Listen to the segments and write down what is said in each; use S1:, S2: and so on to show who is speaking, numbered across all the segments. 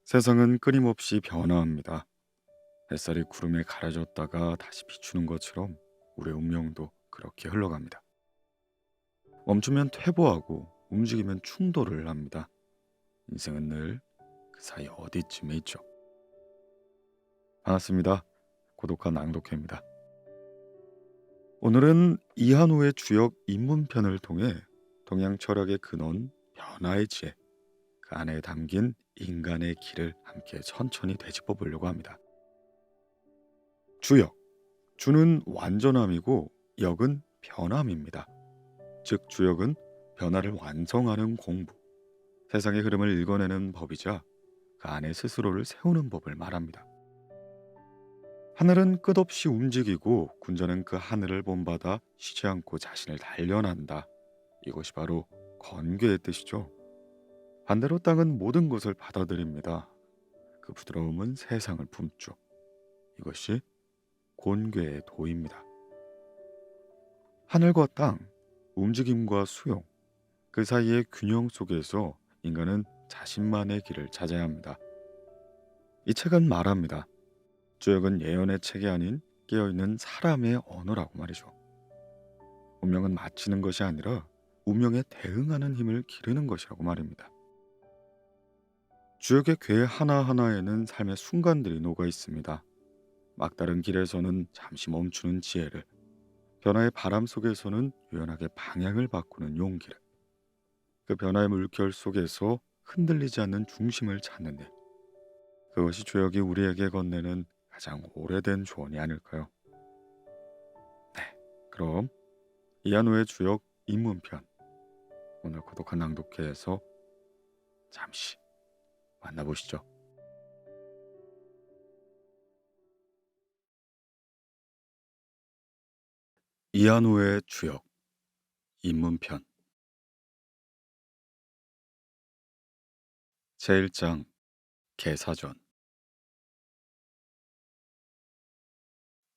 S1: 세상은 끊임없이 변화합니다. 햇살이 구름에 가려졌다가 다시 비추는 것처럼 우리의 운명도 그렇게 흘러갑니다. 멈추면 퇴보하고 움직이면 충돌을 합니다. 인생은 늘 그 사이 어디쯤에 있죠. 반갑습니다. 고독한 낭독회입니다. 오늘은 이한우의 주역 입문편을 통해 동양 철학의 근원 변화의 지혜, 그 안에 담긴 인간의 길을 함께 천천히 되짚어 보려고 합니다. 주역, 주는 완전함이고 역은 변함입니다. 즉 주역은 변화를 완성하는 공부, 세상의 흐름을 읽어내는 법이자 그 안에 스스로를 세우는 법을 말합니다. 하늘은 끝없이 움직이고 군자는 그 하늘을 본받아 쉬지 않고 자신을 단련한다. 이것이 바로 건괴의 뜻이죠. 반대로 땅은 모든 것을 받아들입니다. 그 부드러움은 세상을 품죠. 이것이 곤괴의 도입니다. 하늘과 땅, 움직임과 수용, 그 사이의 균형 속에서 인간은 자신만의 길을 찾아야 합니다. 이 책은 말합니다. 주역은 예언의 책이 아닌 깨어있는 사람의 언어라고 말이죠. 운명은 맞히는 것이 아니라 운명에 대응하는 힘을 기르는 것이라고 말입니다. 주역의 궤 하나하나에는 삶의 순간들이 녹아 있습니다. 막다른 길에서는 잠시 멈추는 지혜를, 변화의 바람 속에서는 유연하게 방향을 바꾸는 용기를, 그 변화의 물결 속에서 흔들리지 않는 중심을 찾는 일, 그것이 주역이 우리에게 건네는 가장 오래된 조언이 아닐까요? 네, 그럼 이한우의 주역 입문편, 오늘 고독한 낭독회에서 잠시 만나보시죠. 이한우의 주역 입문편 제1장 개사전.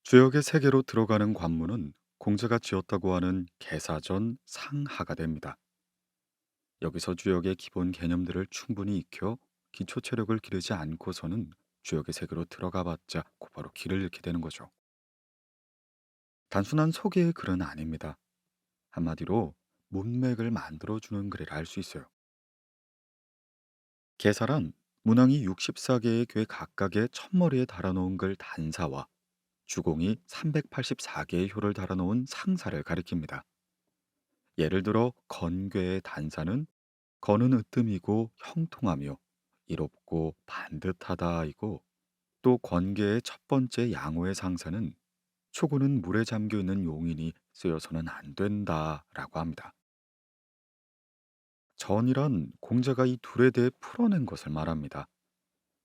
S1: 주역의 세계로 들어가는 관문은 공자가 지었다고 하는 개사전 상하가 됩니다. 여기서 주역의 기본 개념들을 충분히 익혀 기초 체력을 기르지 않고서는 주역의 세계로 들어가 봤자 곧바로 길을 잃게 되는 거죠. 단순한 소개의 글은 아닙니다. 한마디로 문맥을 만들어주는 글이라 할 수 있어요. 개사란 문항이 64개의 궤 각각의 첫머리에 달아놓은 글 단사와 주공이 384개의 효를 달아놓은 상사를 가리킵니다. 예를 들어 건괴의 단사는 건은 으뜸이고 형통하며 이롭고 반듯하다이고, 또 건괴의 첫 번째 양호의 상사는 초고는 물에 잠겨 있는 용인이 쓰여서는 안 된다라고 합니다. 전이란 공자가 이 둘에 대해 풀어낸 것을 말합니다.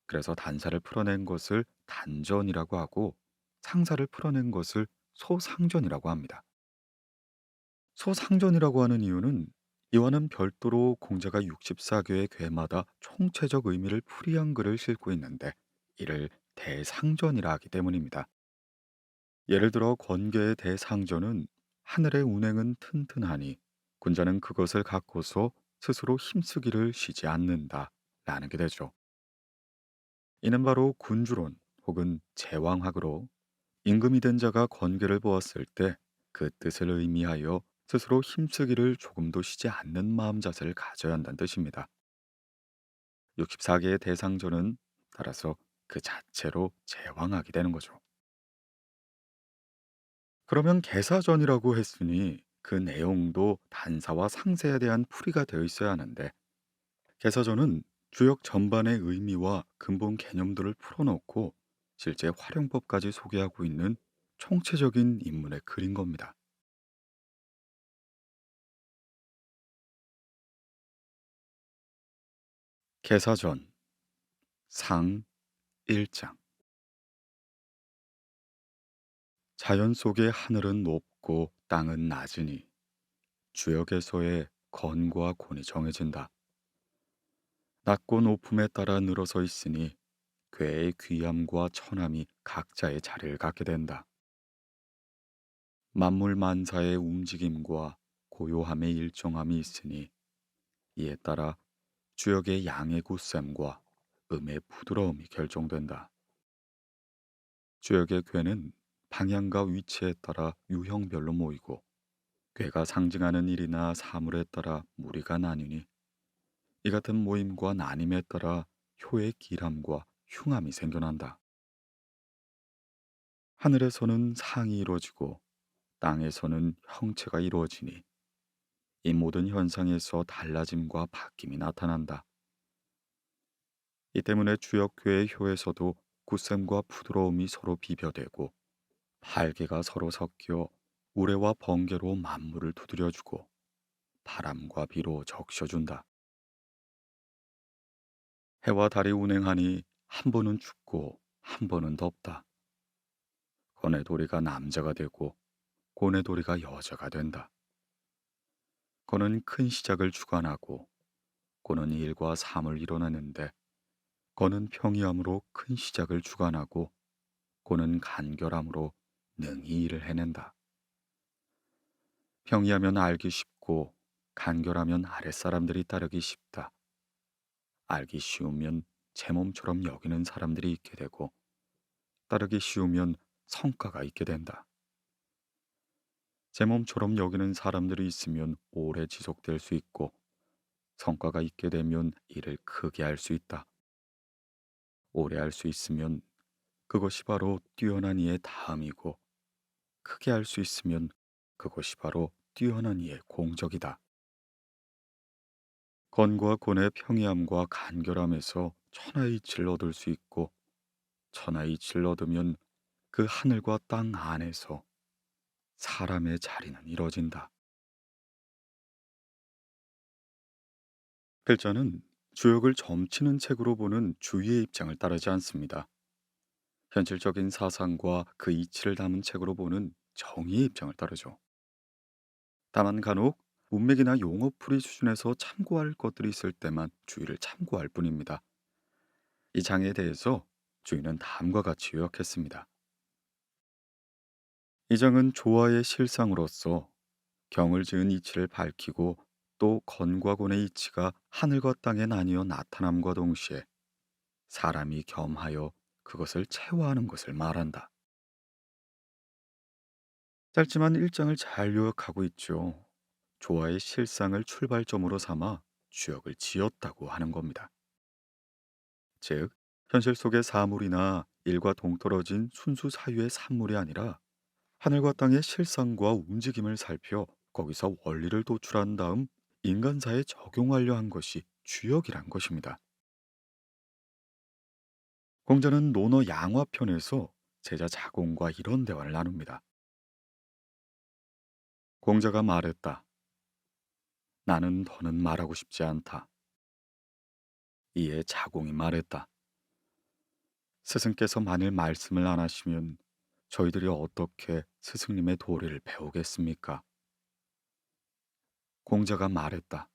S1: 그래서 단사를 풀어낸 것을 단전이라고 하고 상사를 풀어낸 것을 소상전이라고 합니다. 소상전이라고 하는 이유는 이와는 별도로 공자가 64개의 괴마다 총체적 의미를 풀이한 글을 싣고 있는데 이를 대상전이라 하기 때문입니다. 예를 들어 권계의 대상전은 하늘의 운행은 튼튼하니 군자는 그것을 갖고서 스스로 힘쓰기를 쉬지 않는다 라는 게 되죠. 이는 바로 군주론 혹은 제왕학으로 임금이 된 자가 권계를 보았을 때 그 뜻을 의미하여 스스로 힘쓰기를 조금도 쉬지 않는 마음 자세를 가져야 한다는 뜻입니다. 64개의 대상전은 따라서 그 자체로 제왕학이 되는 거죠. 그러면 개사전이라고 했으니 그 내용도 단사와 상세에 대한 풀이가 되어 있어야 하는데, 개사전은 주역 전반의 의미와 근본 개념들을 풀어놓고 실제 활용법까지 소개하고 있는 총체적인 인문의 글인 겁니다. 개사전 상 1장. 자연 속의 하늘은 높고 땅은 낮으니 주역에서의 건과 곤이 정해진다. 낮고 높음에 따라 늘어서 있으니 괴의 귀함과 천함이 각자의 자리를 갖게 된다. 만물 만사의 움직임과 고요함의 일정함이 있으니 이에 따라 주역의 양의 굳셈과 음의 부드러움이 결정된다. 주역의 괴는 방향과 위치에 따라 유형별로 모이고, 괴가 상징하는 일이나 사물에 따라 무리가 나뉘니, 이 같은 모임과 나님에 따라 효의 길함과 흉함이 생겨난다. 하늘에서는 상이 이루어지고 땅에서는 형체가 이루어지니, 이 모든 현상에서 달라짐과 바뀜이 나타난다. 이 때문에 주역교의 효에서도 굳셈과 부드러움이 서로 비벼대고, 발개가 서로 섞여 우레와 번개로 만물을 두드려주고 바람과 비로 적셔준다. 해와 달이 운행하니 한 번은 춥고 한 번은 덥다. 거네도리가 남자가 되고 고네도리가 여자가 된다. 거는 큰 시작을 주관하고 고는 일과 삶을 이뤄내는데, 거는 평이함으로 큰 시작을 주관하고 고는 간결함으로 능히 일을 해낸다. 평이하면 알기 쉽고 간결하면 아랫사람들이 따르기 쉽다. 알기 쉬우면 제 몸처럼 여기는 사람들이 있게 되고, 따르기 쉬우면 성과가 있게 된다. 제 몸처럼 여기는 사람들이 있으면 오래 지속될 수 있고, 성과가 있게 되면 일을 크게 할 수 있다. 오래 할 수 있으면 그것이 바로 뛰어난 이의 다음이고, 크게 할 수 있으면 그것이 바로 뛰어난 이의 공적이다. 건과 곤의 평이함과 간결함에서 천하의 이치를 얻을 수 있고, 천하의 이치를 얻으면 그 하늘과 땅 안에서 사람의 자리는 이뤄진다. 글자는 주역을 점치는 책으로 보는 주의의 입장을 따르지 않습니다. 현실적인 사상과 그 이치를 담은 책으로 보는 정의의 입장을 따르죠. 다만 간혹 문맥이나 용어풀이 수준에서 참고할 것들이 있을 때만 주의를 참고할 뿐입니다. 이 장에 대해서 주의는 다음과 같이 요약했습니다. 이 장은 조화의 실상으로서 경을 지은 이치를 밝히고, 또 건과 곤의 이치가 하늘과 땅에 나뉘어 나타남과 동시에 사람이 겸하여 그것을 체화하는 것을 말한다. 짧지만 일장을 잘 요약하고 있죠. 조화의 실상을 출발점으로 삼아 주역을 지었다고 하는 겁니다. 즉, 현실 속의 사물이나 일과 동떨어진 순수 사유의 산물이 아니라 하늘과 땅의 실상과 움직임을 살펴 거기서 원리를 도출한 다음 인간사에 적용하려 한 것이 주역이란 것입니다. 공자는 논어 양화편에서 제자 자공과 이런 대화를 나눕니다. 공자가 말했다. 나는 더는 말하고 싶지 않다. 이에 자공이 말했다. 스승께서 만일 말씀을 안 하시면 저희들이 어떻게 스승님의 도리를 배우겠습니까? 공자가 말했다.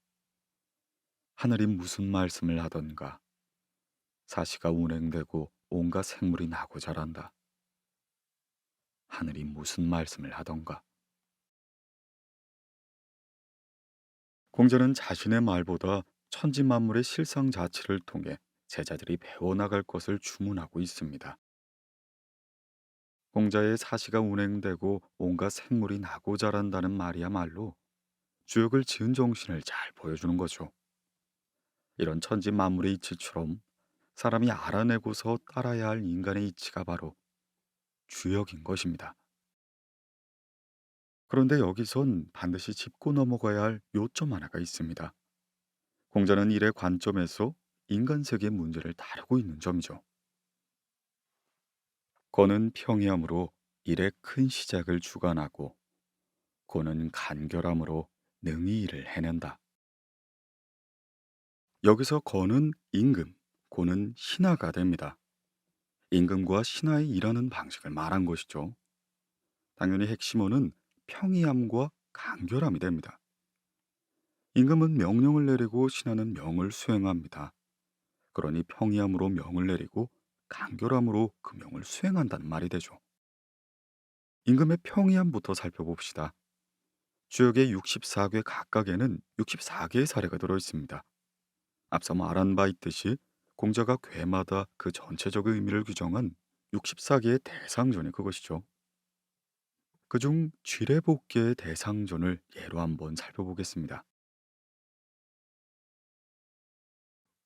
S1: 하늘이 무슨 말씀을 하던가 사시가 운행되고 온갖 생물이 나고 자란다. 하늘이 무슨 말씀을 하던가. 공자는 자신의 말보다 천지 만물의 실상 자체를 통해 제자들이 배워나갈 것을 주문하고 있습니다. 공자의 사시가 운행되고 온갖 생물이 나고 자란다는 말이야말로 주역을 지은 정신을 잘 보여주는 거죠. 이런 천지 만물의 이치처럼 사람이 알아내고서 따라야 할 인간의 이치가 바로 주역인 것입니다. 그런데 여기선 반드시 짚고 넘어가야 할 요점 하나가 있습니다. 공자는 일의 관점에서 인간 세계의 문제를 다루고 있는 점이죠. 거는 평이함으로 일의 큰 시작을 주관하고, 고는 간결함으로 능히 일을 해낸다. 여기서 거는 임금, 고는 신하가 됩니다. 임금과 신하의 일하는 방식을 말한 것이죠. 당연히 핵심어는 평이함과 간결함이 됩니다. 임금은 명령을 내리고 신하는 명을 수행합니다. 그러니 평이함으로 명을 내리고 간결함으로 그 명을 수행한다는 말이 되죠. 임금의 평이함부터 살펴봅시다. 주역의 64개 각각에는 64개의 사례가 들어 있습니다. 앞서 말한 바 있듯이 공자가 괴마다 그 전체적 의미를 규정한 64개의 대상전이 그것이죠. 그중 쥐레복개의 대상전을 예로 한번 살펴보겠습니다.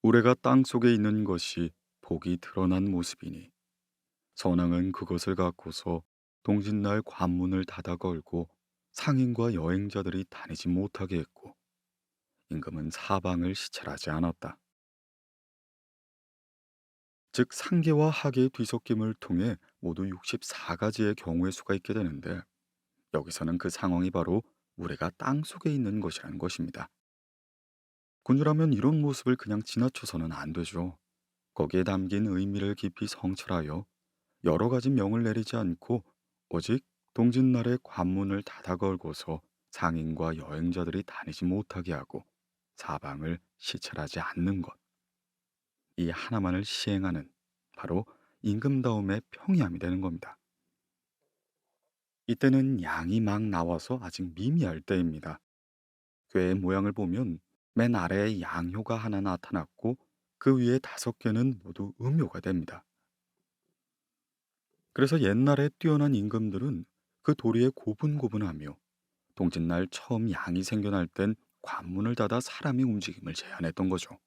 S1: 우레가 땅 속에 있는 것이 복이 드러난 모습이니 선왕은 그것을 갖고서 동짓날 관문을 닫아 걸고 상인과 여행자들이 다니지 못하게 했고 임금은 사방을 시찰하지 않았다. 즉 상계와 하계의 뒤섞임을 통해 모두 64가지의 경우의 수가 있게 되는데 여기서는 그 상황이 바로 우레가 땅 속에 있는 것이라는 것입니다. 군주라면 이런 모습을 그냥 지나쳐서는 안 되죠. 거기에 담긴 의미를 깊이 성찰하여 여러 가지 명을 내리지 않고 오직 동짓날에 관문을 닫아 걸고서 상인과 여행자들이 다니지 못하게 하고 사방을 시찰하지 않는 것. 이 하나만을 시행하는 바로 임금다움의 평이함이 되는 겁니다. 이때는 양이 막 나와서 아직 미미할 때입니다. 괴의 모양을 보면 맨 아래에 양효가 하나 나타났고 그 위에 5개는 모두 음효가 됩니다. 그래서 옛날에 뛰어난 임금들은 그 도리에 고분고분하며 동짓날 처음 양이 생겨날 땐 관문을 닫아 사람의 움직임을 제한했던 거죠.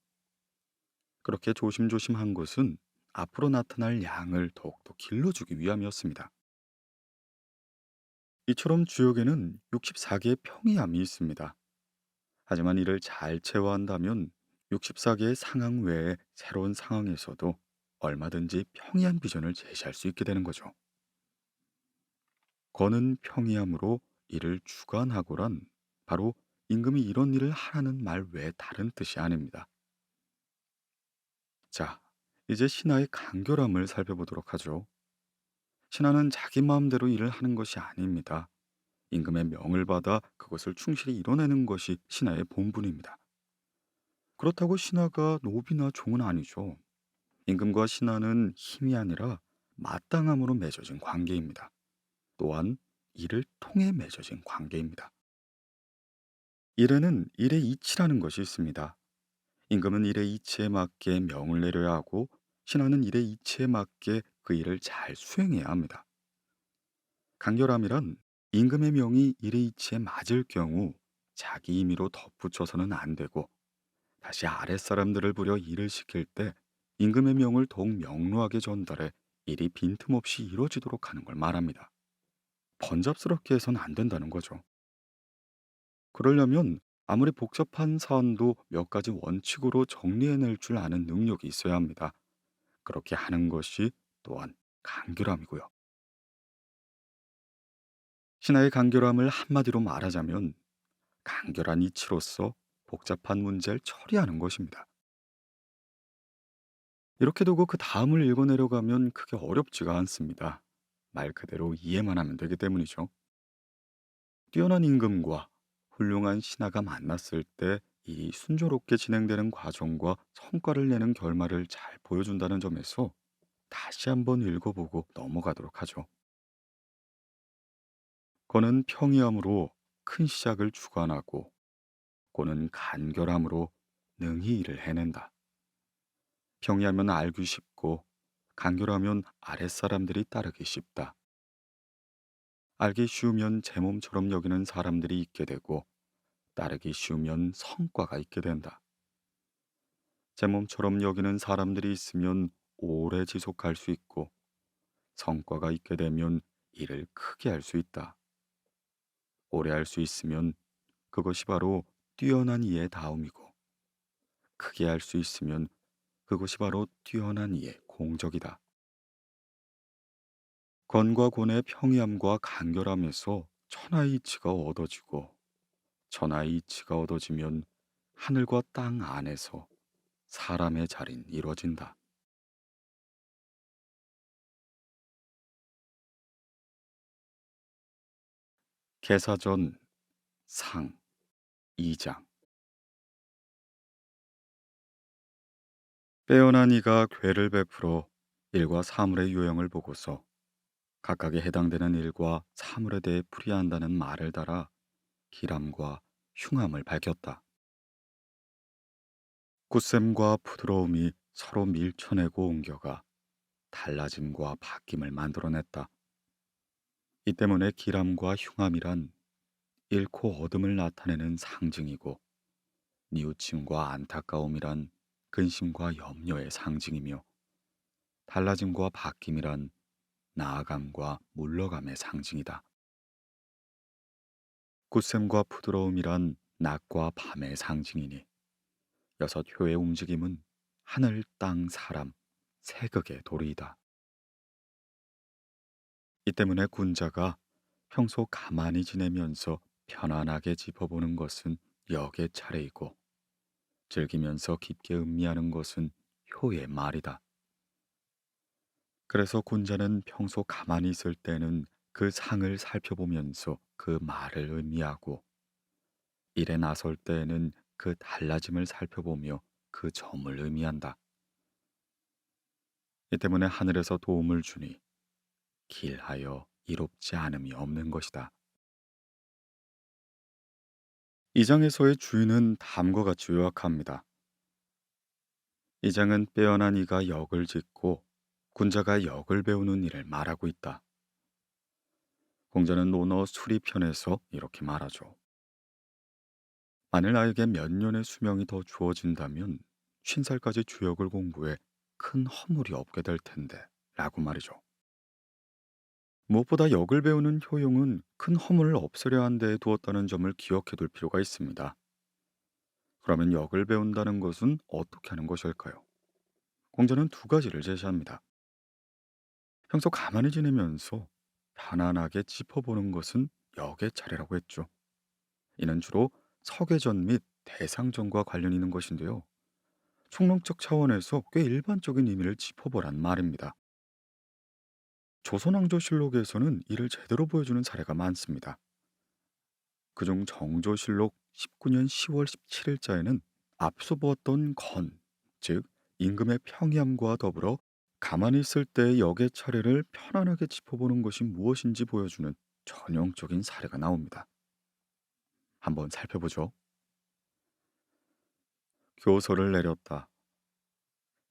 S1: 그렇게 조심조심한 것은 앞으로 나타날 양을 더욱더 길러주기 위함이었습니다. 이처럼 주역에는 64개의 평이함이 있습니다. 하지만 이를 잘 제어한다면 64개의 상황 외에 새로운 상황에서도 얼마든지 평이한 비전을 제시할 수 있게 되는 거죠. 거는 평이함으로 이를 주관하고란 바로 임금이 이런 일을 하라는 말 외에 다른 뜻이 아닙니다. 자, 이제 신하의 간결함을 살펴보도록 하죠. 신하는 자기 마음대로 일을 하는 것이 아닙니다. 임금의 명을 받아 그것을 충실히 이뤄내는 것이 신하의 본분입니다. 그렇다고 신하가 노비나 종은 아니죠. 임금과 신하는 힘이 아니라 마땅함으로 맺어진 관계입니다. 또한 이를 통해 맺어진 관계입니다. 일에는 일의 이치라는 것이 있습니다. 임금은 일의 이치에 맞게 명을 내려야 하고 신하는 일의 이치에 맞게 그 일을 잘 수행해야 합니다. 간결함이란 임금의 명이 일의 이치에 맞을 경우 자기 임의로 덧붙여서는 안 되고 다시 아랫사람들을 부려 일을 시킬 때 임금의 명을 더욱 명료하게 전달해 일이 빈틈없이 이루어지도록 하는 걸 말합니다. 번잡스럽게 해서는 안 된다는 거죠. 그러려면 아무리 복잡한 사안도 몇 가지 원칙으로 정리해낼 줄 아는 능력이 있어야 합니다. 그렇게 하는 것이 또한 간결함이고요. 신하의 간결함을 한마디로 말하자면 간결한 이치로서 복잡한 문제를 처리하는 것입니다. 이렇게 두고 그 다음을 읽어내려가면 크게 어렵지가 않습니다. 말 그대로 이해만 하면 되기 때문이죠. 뛰어난 임금과 훌륭한 신하가 만났을 때 이 순조롭게 진행되는 과정과 성과를 내는 결말을 잘 보여준다는 점에서 다시 한번 읽어보고 넘어가도록 하죠. 거는 평이함으로 큰 시작을 주관하고 고는 간결함으로 능히 일을 해낸다. 평이하면 알기 쉽고 간결하면 아랫사람들이 따르기 쉽다. 알기 쉬우면 제 몸처럼 여기는 사람들이 있게 되고 따르기 쉬우면 성과가 있게 된다. 제 몸처럼 여기는 사람들이 있으면 오래 지속할 수 있고 성과가 있게 되면 일을 크게 할 수 있다. 오래 할 수 있으면 그것이 바로 뛰어난 이의 다움이고 크게 할 수 있으면 그것이 바로 뛰어난 이의 공적이다. 건과 곤의 평이함과 간결함에서 천하의 이치가 얻어지고 천하의 이치가 얻어지면 하늘과 땅 안에서 사람의 자리는 이루어진다. 계사전 상 2장. 빼어난 이가 괴를 베풀어 일과 사물의 요형을 보고서 각각에 해당되는 일과 사물에 대해 풀이한다는 말을 달아 기람과 흉함을 밝혔다. 굳셈과 부드러움이 서로 밀쳐내고 옮겨가 달라짐과 바뀜을 만들어냈다. 이 때문에 기람과 흉함이란 잃고 얻음을 나타내는 상징이고, 뉘우침과 안타까움이란 근심과 염려의 상징이며, 달라짐과 바뀜이란 나아감과 물러감의 상징이다. 굳셈과 부드러움이란 낮과 밤의 상징이니, 여섯 효의 움직임은 하늘, 땅, 사람, 세극의 도리이다. 이 때문에 군자가 평소 가만히 지내면서 편안하게 짚어보는 것은 역의 차례이고, 즐기면서 깊게 음미하는 것은 효의 말이다. 그래서 군자는 평소 가만히 있을 때는 그 상을 살펴보면서 그 말을 의미하고, 일에 나설 때에는 그 달라짐을 살펴보며 그 점을 의미한다. 이 때문에 하늘에서 도움을 주니 길하여 이롭지 않음이 없는 것이다. 이 장에서의 주인은 다음과 같이 요약합니다. 이 장은 빼어난 이가 역을 짓고 군자가 역을 배우는 일을 말하고 있다. 공자는 논어 수리편에서 이렇게 말하죠. 만일 나에게 몇 년의 수명이 더 주어진다면 50살까지 주역을 공부해 큰 허물이 없게 될 텐데 라고 말이죠. 무엇보다 역을 배우는 효용은 큰 허물을 없애려 한 데에 두었다는 점을 기억해 둘 필요가 있습니다. 그러면 역을 배운다는 것은 어떻게 하는 것일까요? 공자는 두 가지를 제시합니다. 평소 가만히 지내면서 편안하게 짚어보는 것은 역의 차례라고 했죠. 이는 주로 서계전 및 대상전과 관련 있는 것인데요. 총론적 차원에서 꽤 일반적인 의미를 짚어보란 말입니다. 조선왕조실록에서는 이를 제대로 보여주는 사례가 많습니다. 그중 정조실록 19년 10월 17일자에는 앞서 보았던 건, 즉 임금의 평이함과 더불어 가만히 있을 때의 역의 차례를 편안하게 짚어보는 것이 무엇인지 보여주는 전형적인 사례가 나옵니다. 한번 살펴보죠. 교서를 내렸다.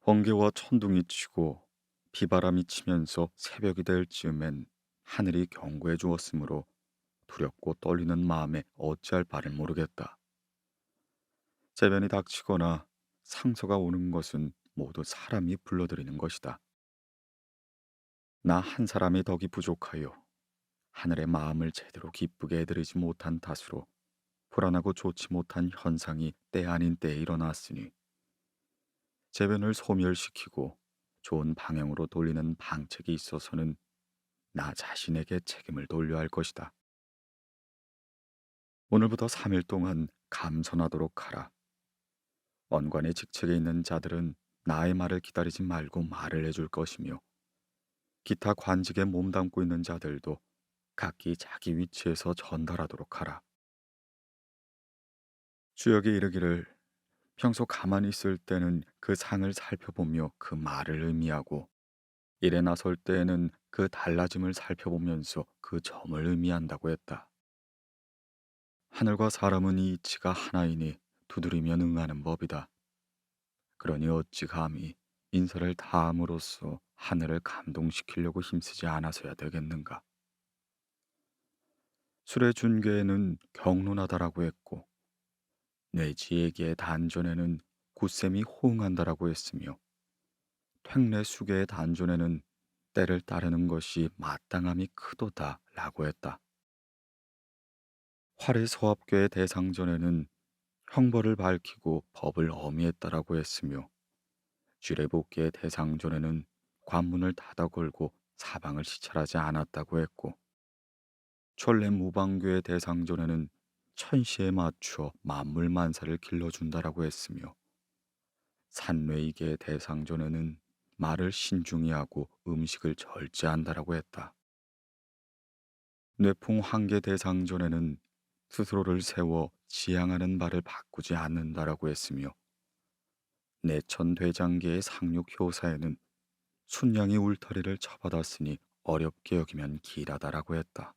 S1: 번개와 천둥이 치고 비바람이 치면서 새벽이 될 즈음엔 하늘이 경고해 주었으므로 두렵고 떨리는 마음에 어찌할 바를 모르겠다. 재변이 닥치거나 상처가 오는 것은 모두 사람이 불러들이는 것이다. 나 한 사람의 덕이 부족하여 하늘의 마음을 제대로 기쁘게 해드리지 못한 탓으로 불안하고 좋지 못한 현상이 때 아닌 때에 일어났으니, 재변을 소멸시키고 좋은 방향으로 돌리는 방책이 있어서는 나 자신에게 책임을 돌려야 할 것이다. 오늘부터 3일 동안 감선하도록 하라. 원관의 직책에 있는 자들은 나의 말을 기다리지 말고 말을 해줄 것이며, 기타 관직에 몸담고 있는 자들도 각기 자기 위치에서 전달하도록 하라. 주역이 이르기를, 평소 가만히 있을 때는 그 상을 살펴보며 그 말을 의미하고, 일에 나설 때에는 그 달라짐을 살펴보면서 그 점을 의미한다고 했다. 하늘과 사람은 이 이치가 하나이니 두드리면 응하는 법이다. 그러니 어찌 감히 인사를 다함으로써 하늘을 감동시키려고 힘쓰지 않아서야 되겠는가. 술의 준계에는 경론하다라고 했고, 뇌지혜기의 단전에는 굳셈이 호응한다라고 했으며, 택례수계의 단전에는 때를 따르는 것이 마땅함이 크도다라고 했다. 활의서합계의 대상전에는 형벌을 밝히고 법을 어미했다라고 했으며, 쥐레복계의 대상전에는 관문을 닫아 걸고 사방을 시찰하지 않았다고 했고, 천례무방교의 대상전에는 천시에 맞추어 만물만사를 길러준다라고 했으며, 산뇌이계의 대상전에는 말을 신중히 하고 음식을 절제한다라고 했다. 뇌풍황계 대상전에는 스스로를 세워 지향하는 바를 바꾸지 않는다라고 했으며, 내천대장계의 상륙효사에는 순양이 울타리를 쳐받았으니 어렵게 여기면 길하다라고 했다.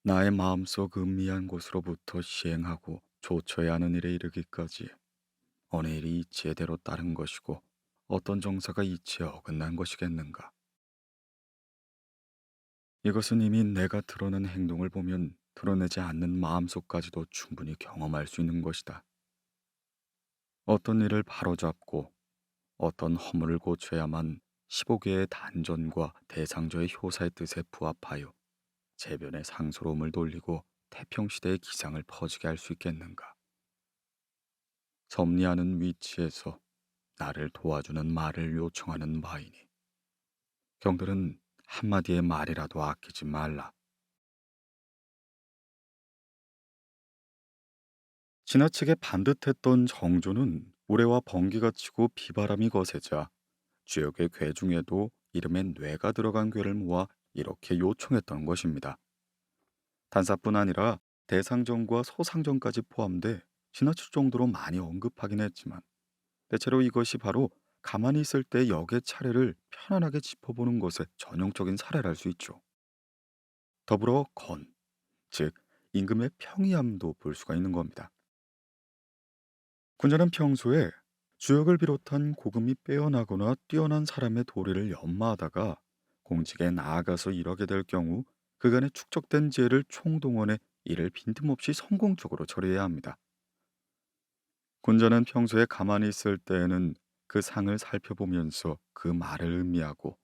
S1: 나의 마음속 음미한 곳으로부터 시행하고 조처해야 하는 일에 이르기까지 어느 일이 이치에 대로 따른 것이고 어떤 정사가 이치에 어긋난 것이겠는가. 이것은 이미 내가 드러낸 행동을 보면 드러내지 않는 마음속까지도 충분히 경험할 수 있는 것이다. 어떤 일을 바로잡고 어떤 허물을 고쳐야만 15개의 단전과 대상조의 효사의 뜻에 부합하여 재변의 상스러움을 돌리고 태평시대의 기상을 퍼지게 할 수 있겠는가. 섭리하는 위치에서 나를 도와주는 말을 요청하는 바이니 경들은 한마디의 말이라도 아끼지 말라. 지나치게 반듯했던 정조는 우레와 번개가 치고 비바람이 거세자 주역의 괴 중에도 이름에 뇌가 들어간 괴를 모아 이렇게 요청했던 것입니다. 단사뿐 아니라 대상전과 소상전까지 포함돼 지나칠 정도로 많이 언급하긴 했지만 대체로 이것이 바로 가만히 있을 때 역의 차례를 편안하게 짚어보는 것의 전형적인 사례랄 수 있죠. 더불어 건, 즉 임금의 평이함도 볼 수가 있는 겁니다. 군자는 평소에 주역을 비롯한 고금이 빼어나거나 뛰어난 사람의 도리를 연마하다가 공직에 나아가서 일하게 될 경우 그간의 축적된 지혜를 총동원해 이를 빈틈없이 성공적으로 처리해야 합니다. 군자는 평소에 가만히 있을 때에는 그 상을 살펴보면서 그 말을 의미하고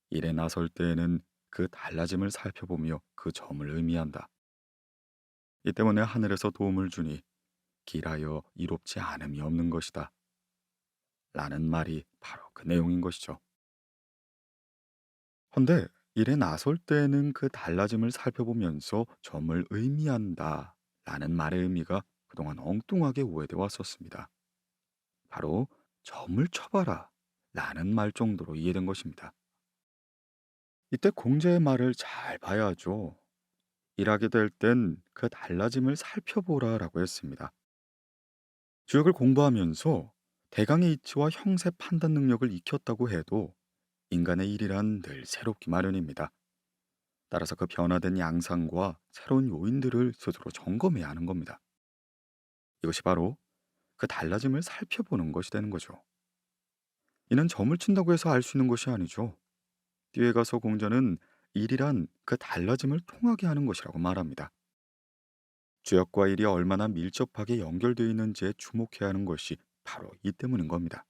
S1: 일에 나설 때에는 그 달라짐을 살펴보며 그 점을 의미한다. 이 때문에 하늘에서 도움을 주니 길하여 이롭지 않음이 없는 것이다. 라는 말이 바로 그 내용인 것이죠. 헌데 일에 나설 때에는 그 달라짐을 살펴보면서 점을 의미한다. 라는 말의 의미가 그동안 엉뚱하게 오해되어 왔었습니다. 바로 점을 쳐봐라. 라는 말 정도로 이해된 것입니다. 이때 공자의 말을 잘 봐야죠. 일하게 될 땐 그 달라짐을 살펴보라 라고 했습니다. 주역을 공부하면서 대강의 이치와 형세 판단 능력을 익혔다고 해도 인간의 일이란 늘 새롭기 마련입니다. 따라서 그 변화된 양상과 새로운 요인들을 스스로 점검해야 하는 겁니다. 이것이 바로 그 달라짐을 살펴보는 것이 되는 거죠. 이는 점을 친다고 해서 알 수 있는 것이 아니죠. 뒤에 가서 공자는 일이란 그 달라짐을 통하게 하는 것이라고 말합니다. 주역과 일이 얼마나 밀접하게 연결되어 있는지에 주목해야 하는 것이 바로 이 때문인 겁니다.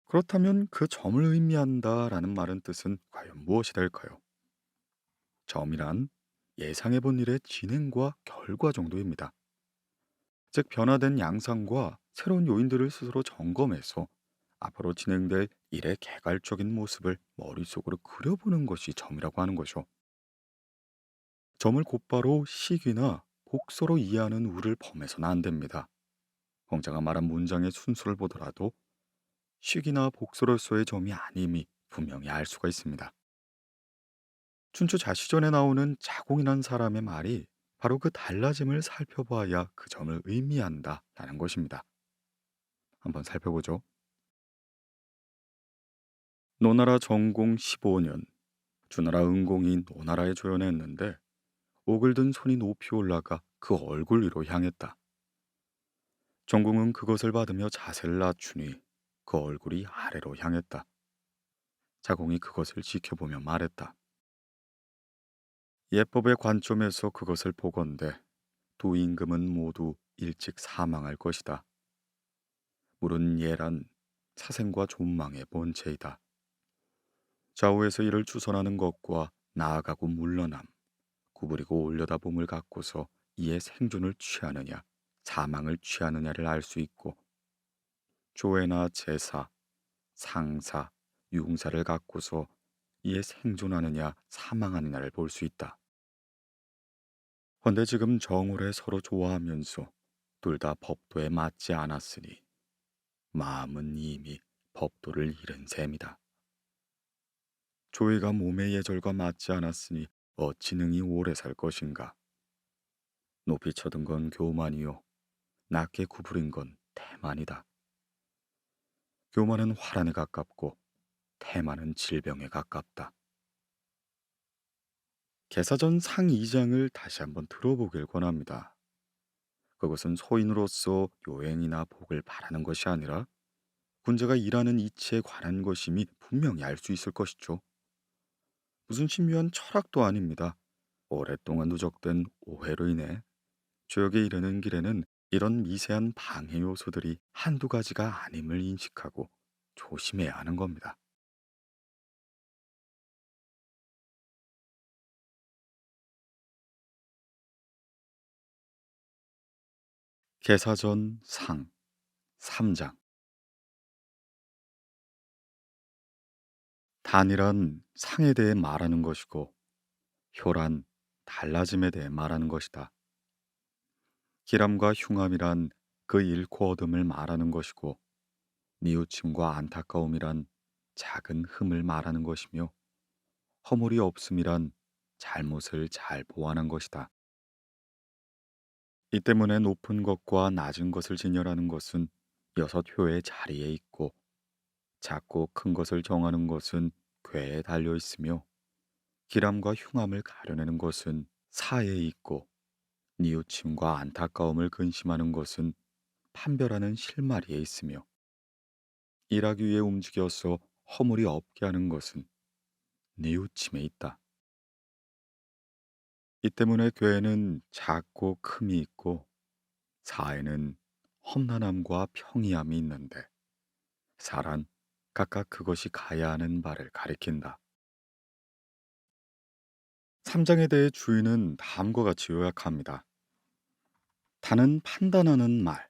S1: 그렇다면 그 점을 의미한다라는 말은 뜻은 과연 무엇이 될까요? 점이란 예상해 본 일의 진행과 결과 정도입니다. 즉 변화된 양상과 새로운 요인들을 스스로 점검해서 앞으로 진행될 일의 개괄적인 모습을 머릿속으로 그려보는 것이 점이라고 하는 거죠. 점을 곧바로 시기나 복서로 이해하는 우를 범해서는 안 됩니다. 공자가 말한 문장의 순서를 보더라도 시기나 복서로서의 점이 아님이 분명히 알 수가 있습니다. 춘추 자시전에 나오는 자공이란 사람의 말이 바로 그 달라짐을 살펴봐야 그 점을 의미한다라는 것입니다. 한번 살펴보죠. 노나라 정공 15년 주나라 은공이 노나라에 조연했는데 옥을 든 손이 높이 올라가 그 얼굴 위로 향했다. 정공은 그것을 받으며 자세를 낮추니 그 얼굴이 아래로 향했다. 자공이 그것을 지켜보며 말했다. 예법의 관점에서 그것을 보건대 두 임금은 모두 일찍 사망할 것이다. 물은 예란 사생과 존망의 본체이다. 좌우에서 이를 주선하는 것과 나아가고 물러남, 구부리고 올려다봄을 갖고서 이의 생존을 취하느냐, 사망을 취하느냐를 알 수 있고 조회나 제사, 상사, 융사를 갖고서 이에 생존하느냐, 사망하느냐를 볼 수 있다. 헌데 지금 정오래 서로 좋아하면서 둘 다 법도에 맞지 않았으니 마음은 이미 법도를 잃은 셈이다. 조회가 몸의 예절과 맞지 않았으니 어찌 능히 오래 살 것인가. 높이 쳐든 건 교만이요 낮게 구부린 건 태만이다. 교만은 화란에 가깝고 태만은 질병에 가깝다. 개사전 상 2장을 다시 한번 들어보길 권합니다. 그것은 소인으로서 요행이나 복을 바라는 것이 아니라 군자가 일하는 이치에 관한 것임이 분명히 알 수 있을 것이죠. 무슨 신묘한 철학도 아닙니다. 오랫동안 누적된 오해로 인해 주역에 이르는 길에는 이런 미세한 방해 요소들이 한두 가지가 아님을 인식하고 조심해야 하는 겁니다. 개사전 상 3장. 단이란 상에 대해 말하는 것이고 효란 달라짐에 대해 말하는 것이다. 기람과 흉함이란 그 잃고 얻음을 말하는 것이고 뉘우침과 안타까움이란 작은 흠을 말하는 것이며 허물이 없음이란 잘못을 잘 보완한 것이다. 이 때문에 높은 것과 낮은 것을 진열하는 것은 여섯 효의 자리에 있고 작고 큰 것을 정하는 것은 궤에 달려 있으며 기람과 흉함을 가려내는 것은 사에 있고 뉘우침과 안타까움을 근심하는 것은 판별하는 실마리에 있으며 일하기 위해 움직여서 허물이 없게 하는 것은 뉘우침에 있다. 이 때문에 궤에는 작고 큼이 있고 사에는 험난함과 평이함이 있는데 사란 각각 그것이 가야 하는 바를 가리킨다. 3장에 대해 주인은 다음과 같이 요약합니다. 단은 판단하는 말,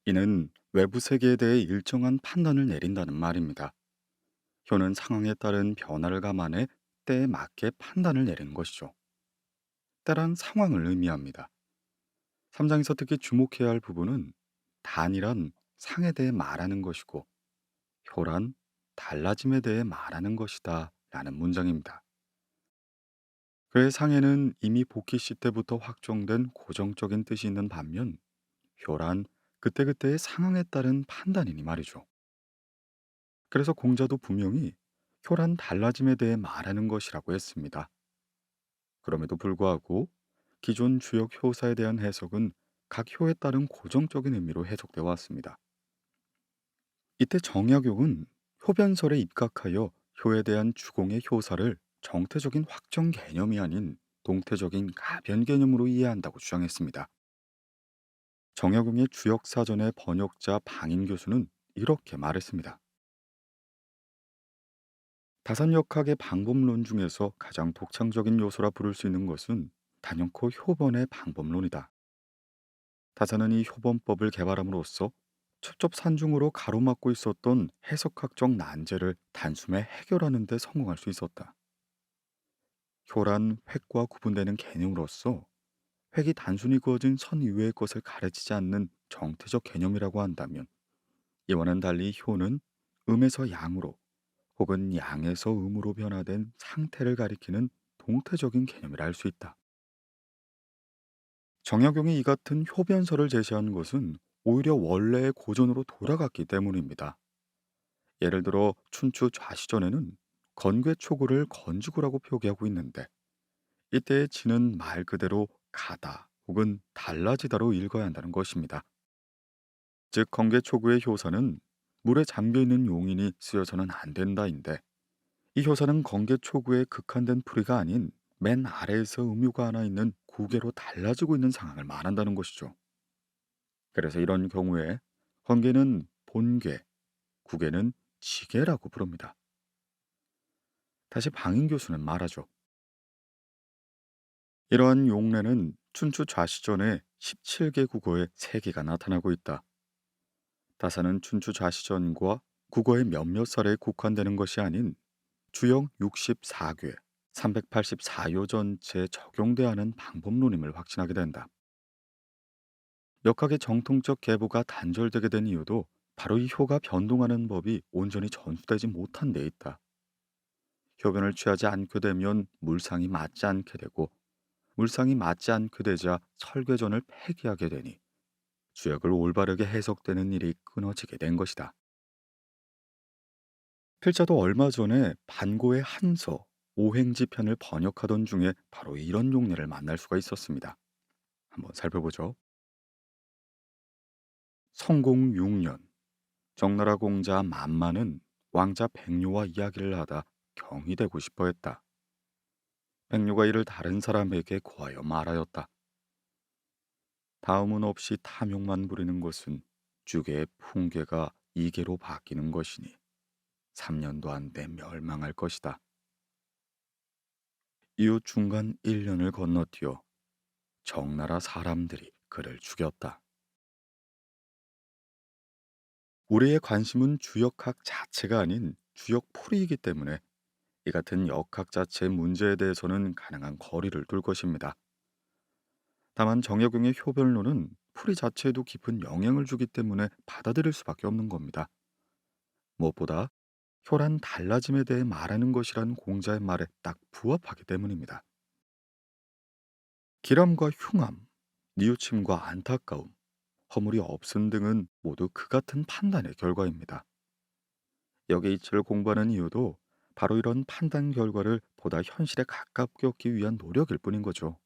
S1: 이는 외부 세계에 대해 일정한 판단을 내린다는 말입니다. 효는 상황에 따른 변화를 감안해 때에 맞게 판단을 내리는 것이죠. 때란 상황을 의미합니다. 3장에서 특히 주목해야 할 부분은 단이란 상에 대해 말하는 것이고 효란 달라짐에 대해 말하는 것이다 라는 문장입니다. 그의 상에는 이미 복희 시 때부터 확정된 고정적인 뜻이 있는 반면 효란 그때그때의 상황에 따른 판단이니 말이죠. 그래서 공자도 분명히 효란 달라짐에 대해 말하는 것이라고 했습니다. 그럼에도 불구하고 기존 주역 효사에 대한 해석은 각 효에 따른 고정적인 의미로 해석되어 왔습니다. 이때 정약용은 효변설에 입각하여 효에 대한 주공의 효사를 정태적인 확정 개념이 아닌 동태적인 가변 개념으로 이해한다고 주장했습니다. 정약용의 주역사전의 번역자 방인 교수는 이렇게 말했습니다. 다산역학의 방법론 중에서 가장 독창적인 요소라 부를 수 있는 것은 단연코 효번의 방법론이다. 다산은 이 효번법을 개발함으로써 첩첩산중으로 가로막고 있었던 해석학적 난제를 단숨에 해결하는 데 성공할 수 있었다. 효란 획과 구분되는 개념으로서 획이 단순히 그어진 선 이외의 것을 가르치지 않는 정태적 개념이라고 한다면 이와는 달리 효는 음에서 양으로 혹은 양에서 음으로 변화된 상태를 가리키는 동태적인 개념이라 할 수 있다. 정약용이 이 같은 효변설을 제시한 것은 오히려 원래의 고전으로 돌아갔기 때문입니다. 예를 들어 춘추 좌시전에는 건괴초구를 건지구라고 표기하고 있는데 이때의 지는 말 그대로 가다 혹은 달라지다로 읽어야 한다는 것입니다. 즉 건괴초구의 효사는 물에 잠겨있는 용인이 쓰여서는 안 된다인데 이 효사는 건괴초구의 극한된 풀이가 아닌 맨 아래에서 음유가 하나 있는 구개로 달라지고 있는 상황을 말한다는 것이죠. 그래서 이런 경우에 건괴는 본괴, 구괴는 지괴라고 부릅니다. 다시 방인 교수는 말하죠. 이러한 용례는 춘추 좌시전에 17개 국어에 3개가 나타나고 있다. 다사는 춘추 좌시전과 국어의 몇몇 사례에 국한되는 것이 아닌 주역 64괴, 384요 전체에 적용돼야 하는 방법론임을 확신하게 된다. 역학의 정통적 계보가 단절되게 된 이유도 바로 이 효가 변동하는 법이 온전히 전수되지 못한 데 있다. 효변을 취하지 않게 되면 물상이 맞지 않게 되고 물상이 맞지 않게 되자 설괴전을 폐기하게 되니 주역을 올바르게 해석되는 일이 끊어지게 된 것이다. 필자도 얼마 전에 반고의 한서, 오행지 편을 번역하던 중에 바로 이런 용례를 만날 수가 있었습니다. 한번 살펴보죠. 성공 6년, 적나라 공자 만만은 왕자 백료와 이야기를 하다 경이 되고 싶어 했다. 백료가 이를 다른 사람에게 고하여 말하였다. 다음은 없이 탐욕만 부리는 것은 주계의 풍계가 이계로 바뀌는 것이니 3년도 안 돼 멸망할 것이다. 이후 중간 1년을 건너뛰어 적나라 사람들이 그를 죽였다. 우리의 관심은 주역학 자체가 아닌 주역풀이이기 때문에 이 같은 역학 자체의 문제에 대해서는 가능한 거리를 둘 것입니다. 다만 정약용의 효별론은 풀이 자체에도 깊은 영향을 주기 때문에 받아들일 수밖에 없는 겁니다. 무엇보다 효란 달라짐에 대해 말하는 것이란 공자의 말에 딱 부합하기 때문입니다. 기람과 흉함, 뉘우침과 안타까움, 허물이 없음 등은 모두 그 같은 판단의 결과입니다. 역의 이치를 공부하는 이유도 바로 이런 판단 결과를 보다 현실에 가깝게 얻기 위한 노력일 뿐인 거죠.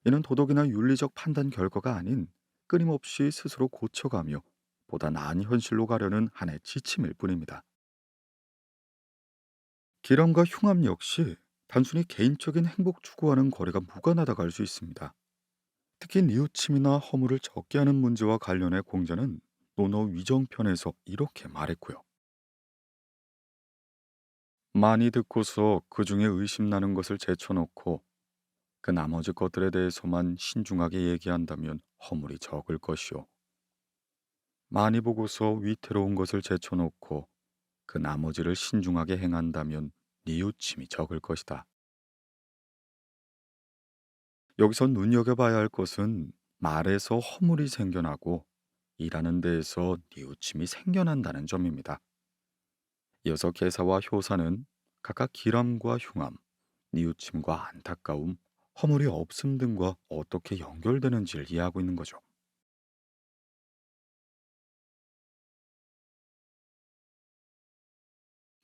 S1: 이는 도덕이나 윤리적 판단 결과가 아닌 끊임없이 스스로 고쳐가며 보다 나은 현실로 가려는 하나의 지침일 뿐입니다. 기람과 흉함 역시 단순히 개인적인 행복 추구와는 거리가 무관하다고 할 수 있습니다. 특히 뉘우침이나 허물을 적게 하는 문제와 관련해 공자는 논어 위정편에서 이렇게 말했고요. 많이 듣고서 그 중에 의심나는 것을 제쳐놓고 그 나머지 것들에 대해서만 신중하게 얘기한다면 허물이 적을 것이요. 많이 보고서 위태로운 것을 제쳐놓고 그 나머지를 신중하게 행한다면 뉘우침이 적을 것이다. 여기서 눈여겨봐야 할 것은 말에서 허물이 생겨나고 일하는 데에서 뉘우침이 생겨난다는 점입니다. 이어서 개사와 효사는 각각 기람과 흉함, 뉘우침과 안타까움, 허물이 없음 등과 어떻게 연결되는지를 이해하고 있는 거죠.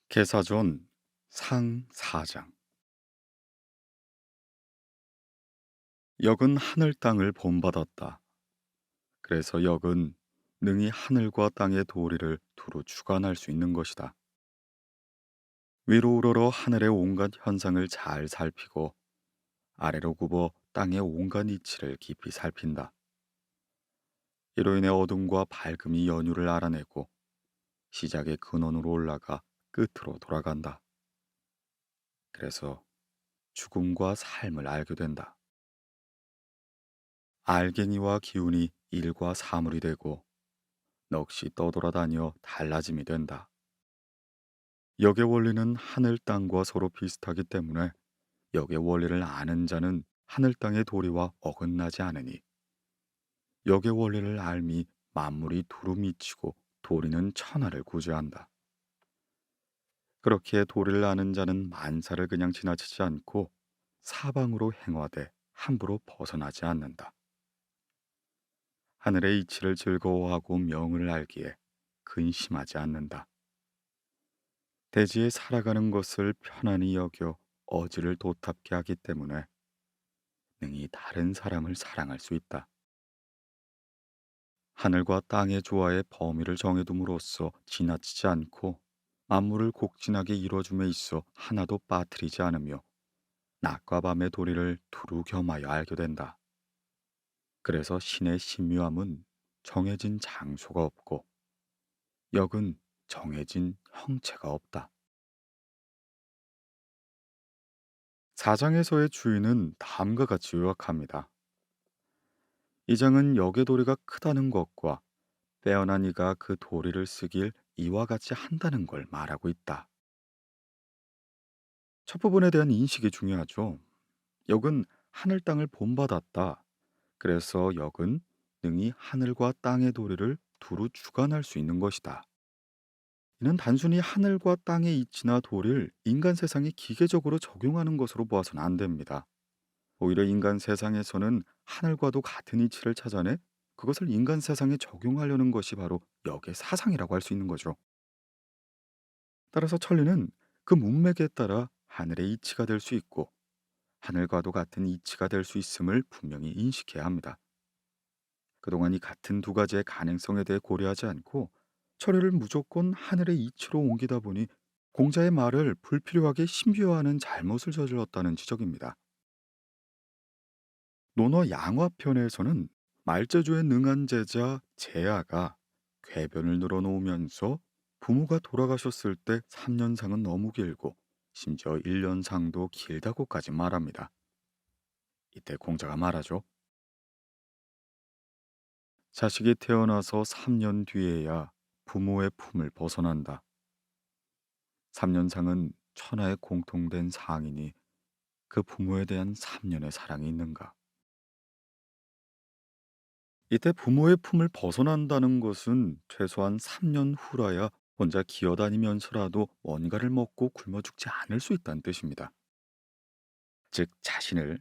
S1: 개사전 상 4장. 역은 하늘 땅을 본받았다. 그래서 역은 능히 하늘과 땅의 도리를 두루 주관할 수 있는 것이다. 위로 우러러 하늘의 온갖 현상을 잘 살피고 아래로 굽어 땅의 온갖 이치를 깊이 살핀다. 이로 인해 어둠과 밝음이 연유를 알아내고 시작의 근원으로 올라가 끝으로 돌아간다. 그래서 죽음과 삶을 알게 된다. 알갱이와 기운이 일과 사물이 되고 넋이 떠돌아다녀 달라짐이 된다. 역의 원리는 하늘 땅과 서로 비슷하기 때문에 역의 원리를 아는 자는 하늘 땅의 도리와 어긋나지 않으니 역의 원리를 알미 만물이 두루 미치고 도리는 천하를 구제한다. 그렇게 도리를 아는 자는 만사를 그냥 지나치지 않고 사방으로 행화돼 함부로 벗어나지 않는다. 하늘의 이치를 즐거워하고 명을 알기에 근심하지 않는다. 대지에 살아가는 것을 편안히 여겨 어지를 도탑게 하기 때문에 능히 다른 사람을 사랑할 수 있다. 하늘과 땅의 조화의 범위를 정해둠으로써 지나치지 않고 만물을 곡진하게 이루어줌에 있어 하나도 빠뜨리지 않으며 낮과 밤의 도리를 두루 겸하여 알게 된다. 그래서 신의 신묘함은 정해진 장소가 없고 역은 정해진 형체가 없다. 사장에서의 주인은 다음과 같이 요약합니다. 이 장은 역의 도리가 크다는 것과 빼어난 이가 그 도리를 쓰길 이와 같이 한다는 걸 말하고 있다. 첫 부분에 대한 인식이 중요하죠. 역은 하늘 땅을 본받았다. 그래서 역은 능히 하늘과 땅의 도리를 두루 주관할 수 있는 것이다. 이는 단순히 하늘과 땅의 이치나 도리를 인간 세상에 기계적으로 적용하는 것으로 보아서는 안 됩니다. 오히려 인간 세상에서는 하늘과도 같은 이치를 찾아내 그것을 인간 세상에 적용하려는 것이 바로 역의 사상이라고 할 수 있는 거죠. 따라서 천리는 그 문맥에 따라 하늘의 이치가 될 수 있고 하늘과도 같은 이치가 될 수 있음을 분명히 인식해야 합니다. 그동안 이 같은 두 가지의 가능성에 대해 고려하지 않고 처리를 무조건 하늘의 이치로 옮기다 보니 공자의 말을 불필요하게 신비화하는 잘못을 저질렀다는 지적입니다. 논어 양화편에서는 말재주에 능한 제자 제아가 궤변을 늘어놓으면서 부모가 돌아가셨을 때 3년상은 너무 길고 심지어 1년상도 길다고까지 말합니다. 이때 공자가 말하죠. 자식이 태어나서 3년 뒤에야 부모의 품을 벗어난다. 3년상은 천하에 공통된 상이니 그 부모에 대한 3년의 사랑이 있는가? 이때 부모의 품을 벗어난다는 것은 최소한 3년 후라야 혼자 기어다니면서라도 뭔가를 먹고 굶어 죽지 않을 수 있다는 뜻입니다. 즉 자신을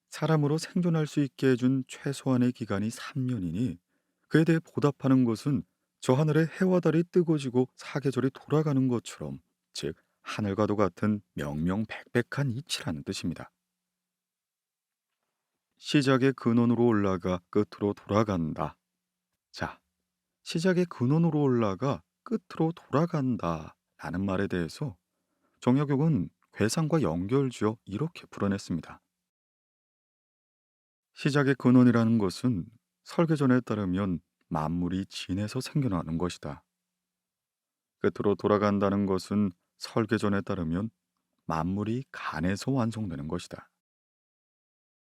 S1: 사람으로 생존할 수 있게 해준 최소한의 기간이 3년이니 그에 대해 보답하는 것은 저 하늘의 해와 달이 뜨거지고 사계절이 돌아가는 것처럼, 즉 하늘과도 같은 명명백백한 이치라는 뜻입니다. 시작의 근원으로 올라가 끝으로 돌아간다. 자, 시작의 근원으로 올라가 끝으로 돌아간다 라는 말에 대해서 정약용은 괴상과 연결지어 이렇게 풀어냈습니다. 시작의 근원이라는 것은 설계전에 따르면 만물이 진에서 생겨나는 것이다. 끝으로 돌아간다는 것은 설계전에 따르면 만물이 간에서 완성되는 것이다.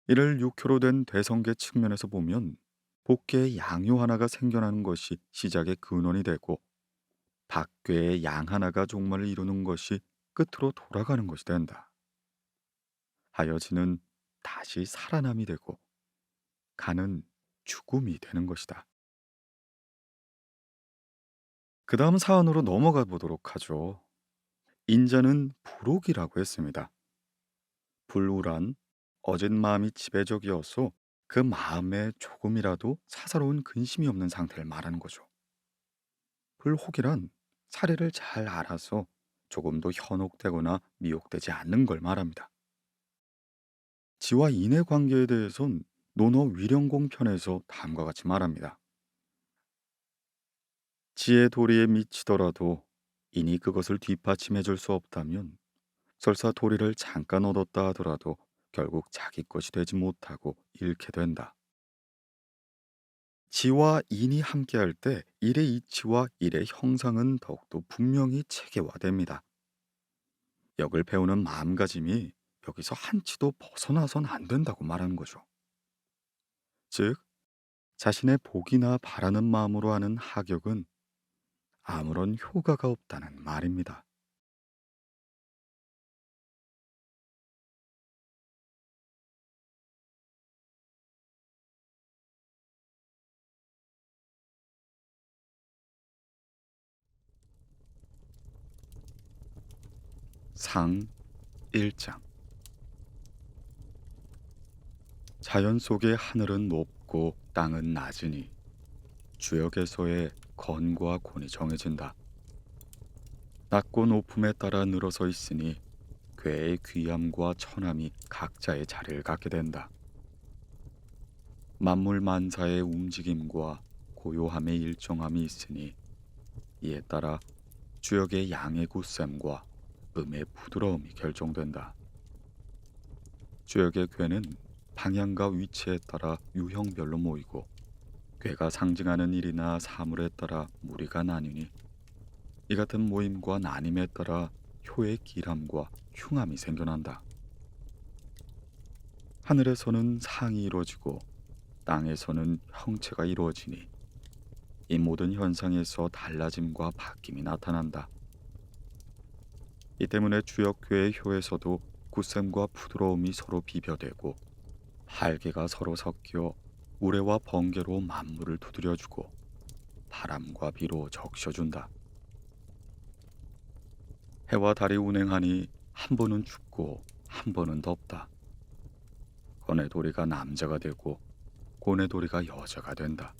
S1: 이를 육효로 된 대성계 측면에서 보면 복계의 양요 하나가 생겨나는 것이 시작의 근원이 되고 박괴의 양 하나가 종말을 이루는 것이 끝으로 돌아가는 것이 된다. 하여지는 다시 살아남이 되고 간은 죽음이 되는 것이다. 그 다음 사안으로 넘어가 보도록 하죠. 인자는 불옥이라고 했습니다. 불우란 어진 마음이 지배적이어서 그 마음에 조금이라도 사사로운 근심이 없는 상태를 말하는 거죠. 불혹이란 사례를 잘 알아서 조금도 현혹되거나 미혹되지 않는 걸 말합니다. 지와 인의 관계에 대해선 논어 위령공 편에서 다음과 같이 말합니다. 지의 도리에 미치더라도 인이 그것을 뒷받침해 줄 수 없다면 설사 도리를 잠깐 얻었다 하더라도 결국 자기 것이 되지 못하고 잃게 된다. 지와 인이 함께할 때 일의 이치와 일의 형상은 더욱더 분명히 체계화됩니다. 역을 배우는 마음가짐이 여기서 한치도 벗어나선 안 된다고 말하는 거죠. 즉, 자신의 복이나 바라는 마음으로 하는 하격은 아무런 효과가 없다는 말입니다. 상 1장. 자연 속의 하늘은 높고 땅은 낮으니 주역에서의 건과 곤이 정해진다. 낮고 높음에 따라 늘어서 있으니 괴의 귀함과 천함이 각자의 자리를 갖게 된다. 만물 만사의 움직임과 고요함의 일정함이 있으니 이에 따라 주역의 양의 굳셈과 음의 부드러움이 결정된다. 주역의 괴는 방향과 위치에 따라 유형별로 모이고 괴가 상징하는 일이나 사물에 따라 무리가 나뉘니 이 같은 모임과 나님에 따라 효의 길함과 흉함이 생겨난다. 하늘에서는 상이 이루어지고 땅에서는 형체가 이루어지니 이 모든 현상에서 달라짐과 바뀜이 나타난다. 이 때문에 주역괴의 효에서도 굳셈과 부드러움이 서로 비벼대고 활기가 서로 섞여 우레와 번개로 만물을 두드려주고 바람과 비로 적셔준다. 해와 달이 운행하니 한 번은 춥고 한 번은 덥다. 건의 도리가 남자가 되고 곤의 도리가 여자가 된다.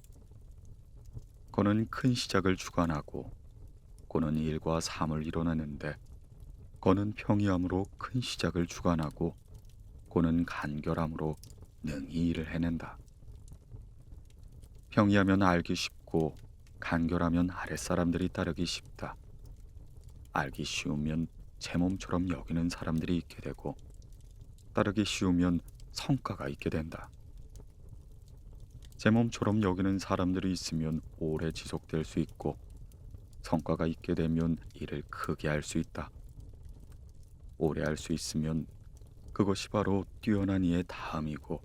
S1: 건은 큰 시작을 주관하고 곤은 일과 삶을 이뤄내는데 건은 평이함으로 큰 시작을 주관하고 곤은 간결함으로 능히 일을 해낸다. 평이하면 알기 쉽고 간결하면 아랫사람들이 따르기 쉽다. 알기 쉬우면 제 몸처럼 여기는 사람들이 있게 되고 따르기 쉬우면 성과가 있게 된다. 제 몸처럼 여기는 사람들이 있으면 오래 지속될 수 있고 성과가 있게 되면 일을 크게 할 수 있다. 오래 할 수 있으면 그것이 바로 뛰어난 이의 다음이고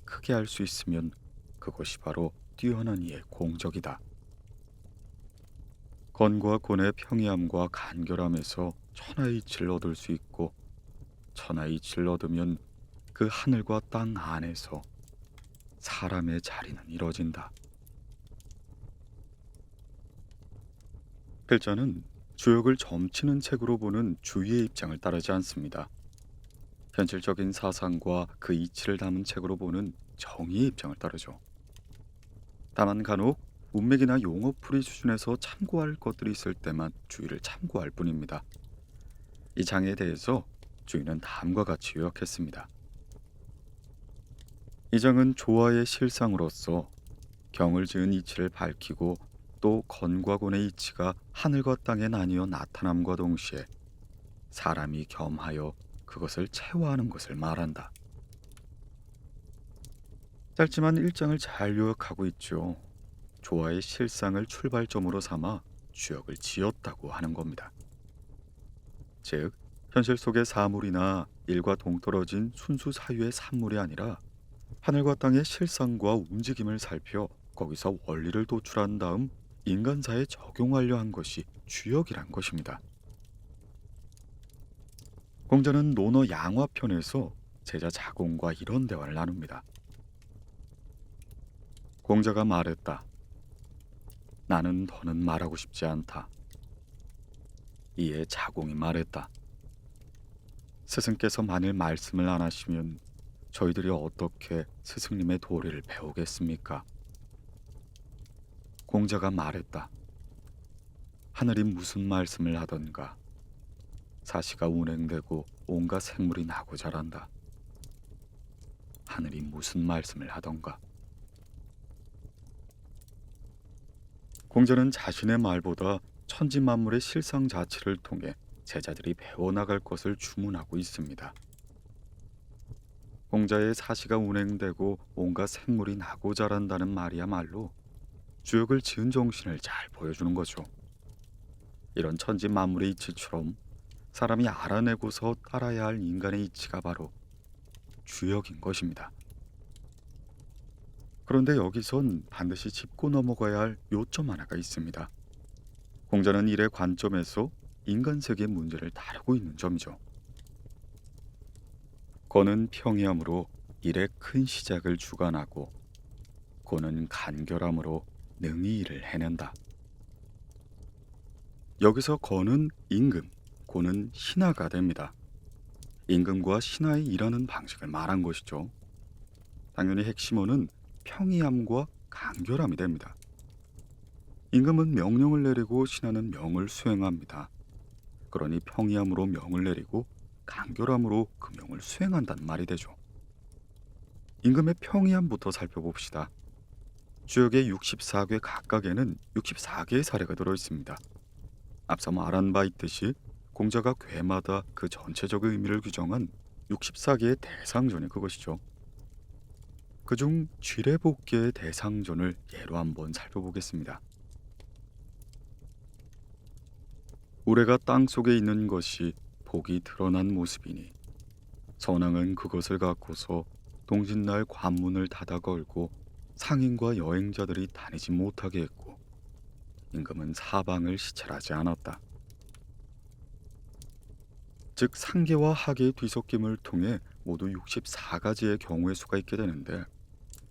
S1: 크게 할 수 있으면 그것이 바로 뛰어난 이의 공적이다. 건과 곤의 평이함과 간결함에서 천하의 이치를 얻을 수 있고 천하의 이치를 얻으면 그 하늘과 땅 안에서 사람의 자리는 이뤄진다. 글자는 주역을 점치는 책으로 보는 주위의 입장을 따르지 않습니다. 현실적인 사상과 그 이치를 담은 책으로 보는 정의의 입장을 따르죠. 다만 간혹 문맥이나 용어풀이 수준에서 참고할 것들이 있을 때만 주의를 참고할 뿐입니다. 이 장에 대해서 주의는 다음과 같이 요약했습니다. 이 장은 조화의 실상으로서 경을 지은 이치를 밝히고 또 건과 곤의 이치가 하늘과 땅에 나뉘어 나타남과 동시에 사람이 겸하여 그것을 체화하는 것을 말한다. 짧지만 일장을 잘 요약하고 있죠. 조화의 실상을 출발점으로 삼아 주역을 지었다고 하는 겁니다. 즉, 현실 속의 사물이나 일과 동떨어진 순수 사유의 산물이 아니라 하늘과 땅의 실상과 움직임을 살펴 거기서 원리를 도출한 다음 인간사에 적용하려 한 것이 주역이란 것입니다. 공자는 논어 양화편에서 제자 자공과 이런 대화를 나눕니다. 공자가 말했다. 나는 더는 말하고 싶지 않다. 이에 자공이 말했다. 스승께서 만일 말씀을 안 하시면 저희들이 어떻게 스승님의 도리를 배우겠습니까? 공자가 말했다. 하늘이 무슨 말씀을 하던가 사시가 운행되고 온갖 생물이 나고 자란다. 하늘이 무슨 말씀을 하던가. 공자는 자신의 말보다 천지 만물의 실상 자체를 통해 제자들이 배워나갈 것을 주문하고 있습니다. 공자의 사시가 운행되고 온갖 생물이 나고 자란다는 말이야말로 주역을 지은 정신을 잘 보여주는 거죠. 이런 천지 만물의 이치처럼 사람이 알아내고서 따라야 할 인간의 이치가 바로 주역인 것입니다. 그런데 여기선 반드시 짚고 넘어가야 할 요점 하나가 있습니다. 공자는 일의 관점에서 인간 세계의 문제를 다루고 있는 점이죠. 건은 평이함으로 일의 큰 시작을 주관하고 곤은 간결함으로 능히 일을 해낸다. 여기서 건은 임금, 곤은 신하가 됩니다. 임금과 신하의 일하는 방식을 말한 것이죠. 당연히 핵심어는 평이함과 간결함이 됩니다. 임금은 명령을 내리고 신하는 명을 수행합니다. 그러니 평이함으로 명을 내리고 간결함으로 그 명을 수행한다는 말이 되죠. 임금의 평이함부터 살펴봅시다. 주역의 64개 각각에는 64개의 사례가 들어있습니다. 앞서 말한 바 있듯이 공자가 괴마다 그 전체적 의미를 규정한 64개의 대상전이 그것이죠. 그중 쥐레복개의 대상전을 예로 한번 살펴보겠습니다. 우레가 땅 속에 있는 것이 복이 드러난 모습이니 선왕은 그것을 갖고서 동짓날 관문을 닫아 걸고 상인과 여행자들이 다니지 못하게 했고 임금은 사방을 시찰하지 않았다. 즉 상계와 하계의 뒤섞임을 통해 모두 64가지의 경우의 수가 있게 되는데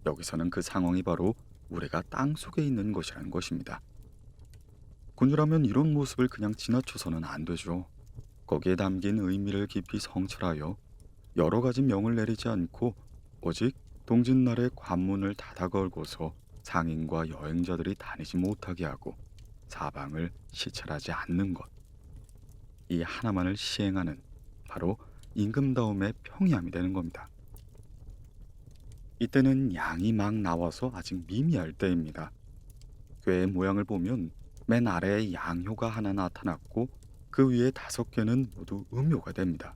S1: 여기서는 그 상황이 바로 우레가 땅 속에 있는 것이라는 것입니다. 군주라면 이런 모습을 그냥 지나쳐서는 안 되죠. 거기에 담긴 의미를 깊이 성찰하여 여러 가지 명을 내리지 않고 오직 동짓날에 관문을 닫아 걸고서 상인과 여행자들이 다니지 못하게 하고 사방을 시찰하지 않는 것. 이 하나만을 시행하는 바로 임금다움의 평이함이 되는 겁니다. 이때는 양이 막 나와서 아직 미미할 때입니다. 궤의 모양을 보면 맨 아래에 양효가 하나 나타났고 그 위에 5개는 모두 음효가 됩니다.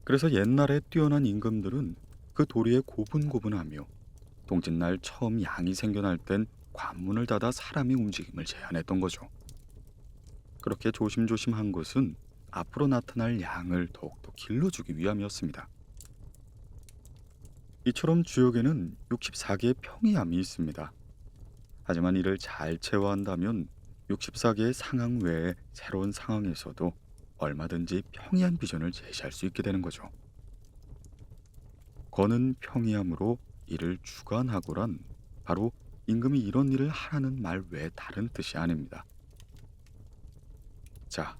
S1: 그래서 옛날에 뛰어난 임금들은 그 도리에 고분고분하며 동짓날 처음 양이 생겨날 땐 관문을 닫아 사람의 움직임을 제한했던 거죠. 그렇게 조심조심 한 것은 앞으로 나타날 양을 더욱더 길러주기 위함이었습니다. 이처럼 주역에는 64개의 평이함이 있습니다. 하지만 이를 잘 제어한다면 64개의 상황 외에 새로운 상황에서도 얼마든지 평이한 비전을 제시할 수 있게 되는 거죠. 거는 평이함으로 이를 주관하고란 바로 임금이 이런 일을 하라는 말 외에 다른 뜻이 아닙니다. 자,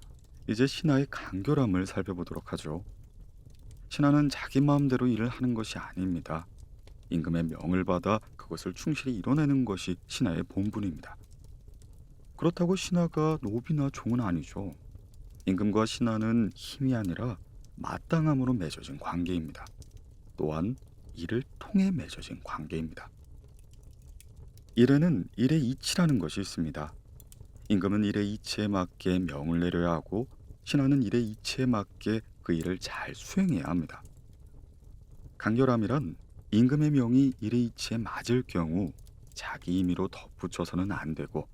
S1: 이제 신하의 간결함을 살펴보도록 하죠. 신하는 자기 마음대로 일을 하는 것이 아닙니다. 임금의 명을 받아 그것을 충실히 이뤄내는 것이 신하의 본분입니다. 그렇다고 신하가 노비나 종은 아니죠. 임금과 신하는 힘이 아니라 마땅함으로 맺어진 관계입니다. 또한 이를 통해 맺어진 관계입니다. 일에는 일의 이치라는 것이 있습니다. 임금은 일의 이치에 맞게 명을 내려야 하고 신하는 일의 이치에 맞게 그 일을 잘 수행해야 합니다. 간결함이란 임금의 명이 일의 이치에 맞을 경우 자기 임의로 덧붙여서는 안 되고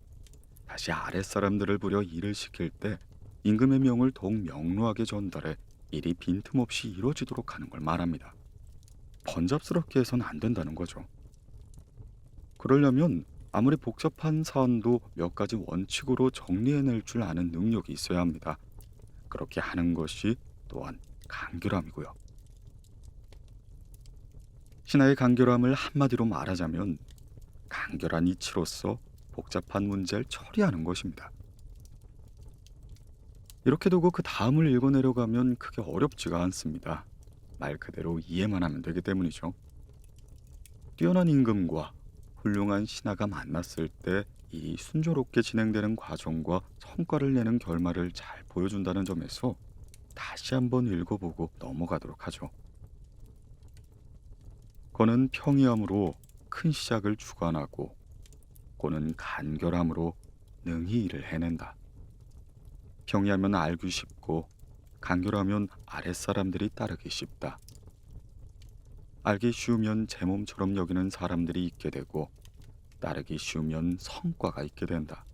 S1: 다시 아랫사람들을 부려 일을 시킬 때 임금의 명을 더욱 명료하게 전달해 일이 빈틈없이 이루어지도록 하는 걸 말합니다. 번잡스럽게 해서는 안 된다는 거죠. 그러려면 아무리 복잡한 사안도 몇 가지 원칙으로 정리해낼 줄 아는 능력이 있어야 합니다. 그렇게 하는 것이 또한 간결함이고요. 신하의 간결함을 한마디로 말하자면 간결한 이치로서 복잡한 문제를 처리하는 것입니다. 이렇게 두고 그 다음을 읽어내려가면 크게 어렵지가 않습니다. 말 그대로 이해만 하면 되기 때문이죠. 뛰어난 임금과 훌륭한 신하가 만났을 때 이 순조롭게 진행되는 과정과 성과를 내는 결말을 잘 보여준다는 점에서 다시 한번 읽어보고 넘어가도록 하죠. 거는 평이함으로 큰 시작을 주관하고 고는 간결함으로 능히 일을 해낸다. 평이하면 알기 쉽고 간결하면 아랫사람들이 따르기 쉽다. 알기 쉬우면 제 몸처럼 여기는 사람들이 있게 되고 따르기 쉬우면 성과가 있게 된다.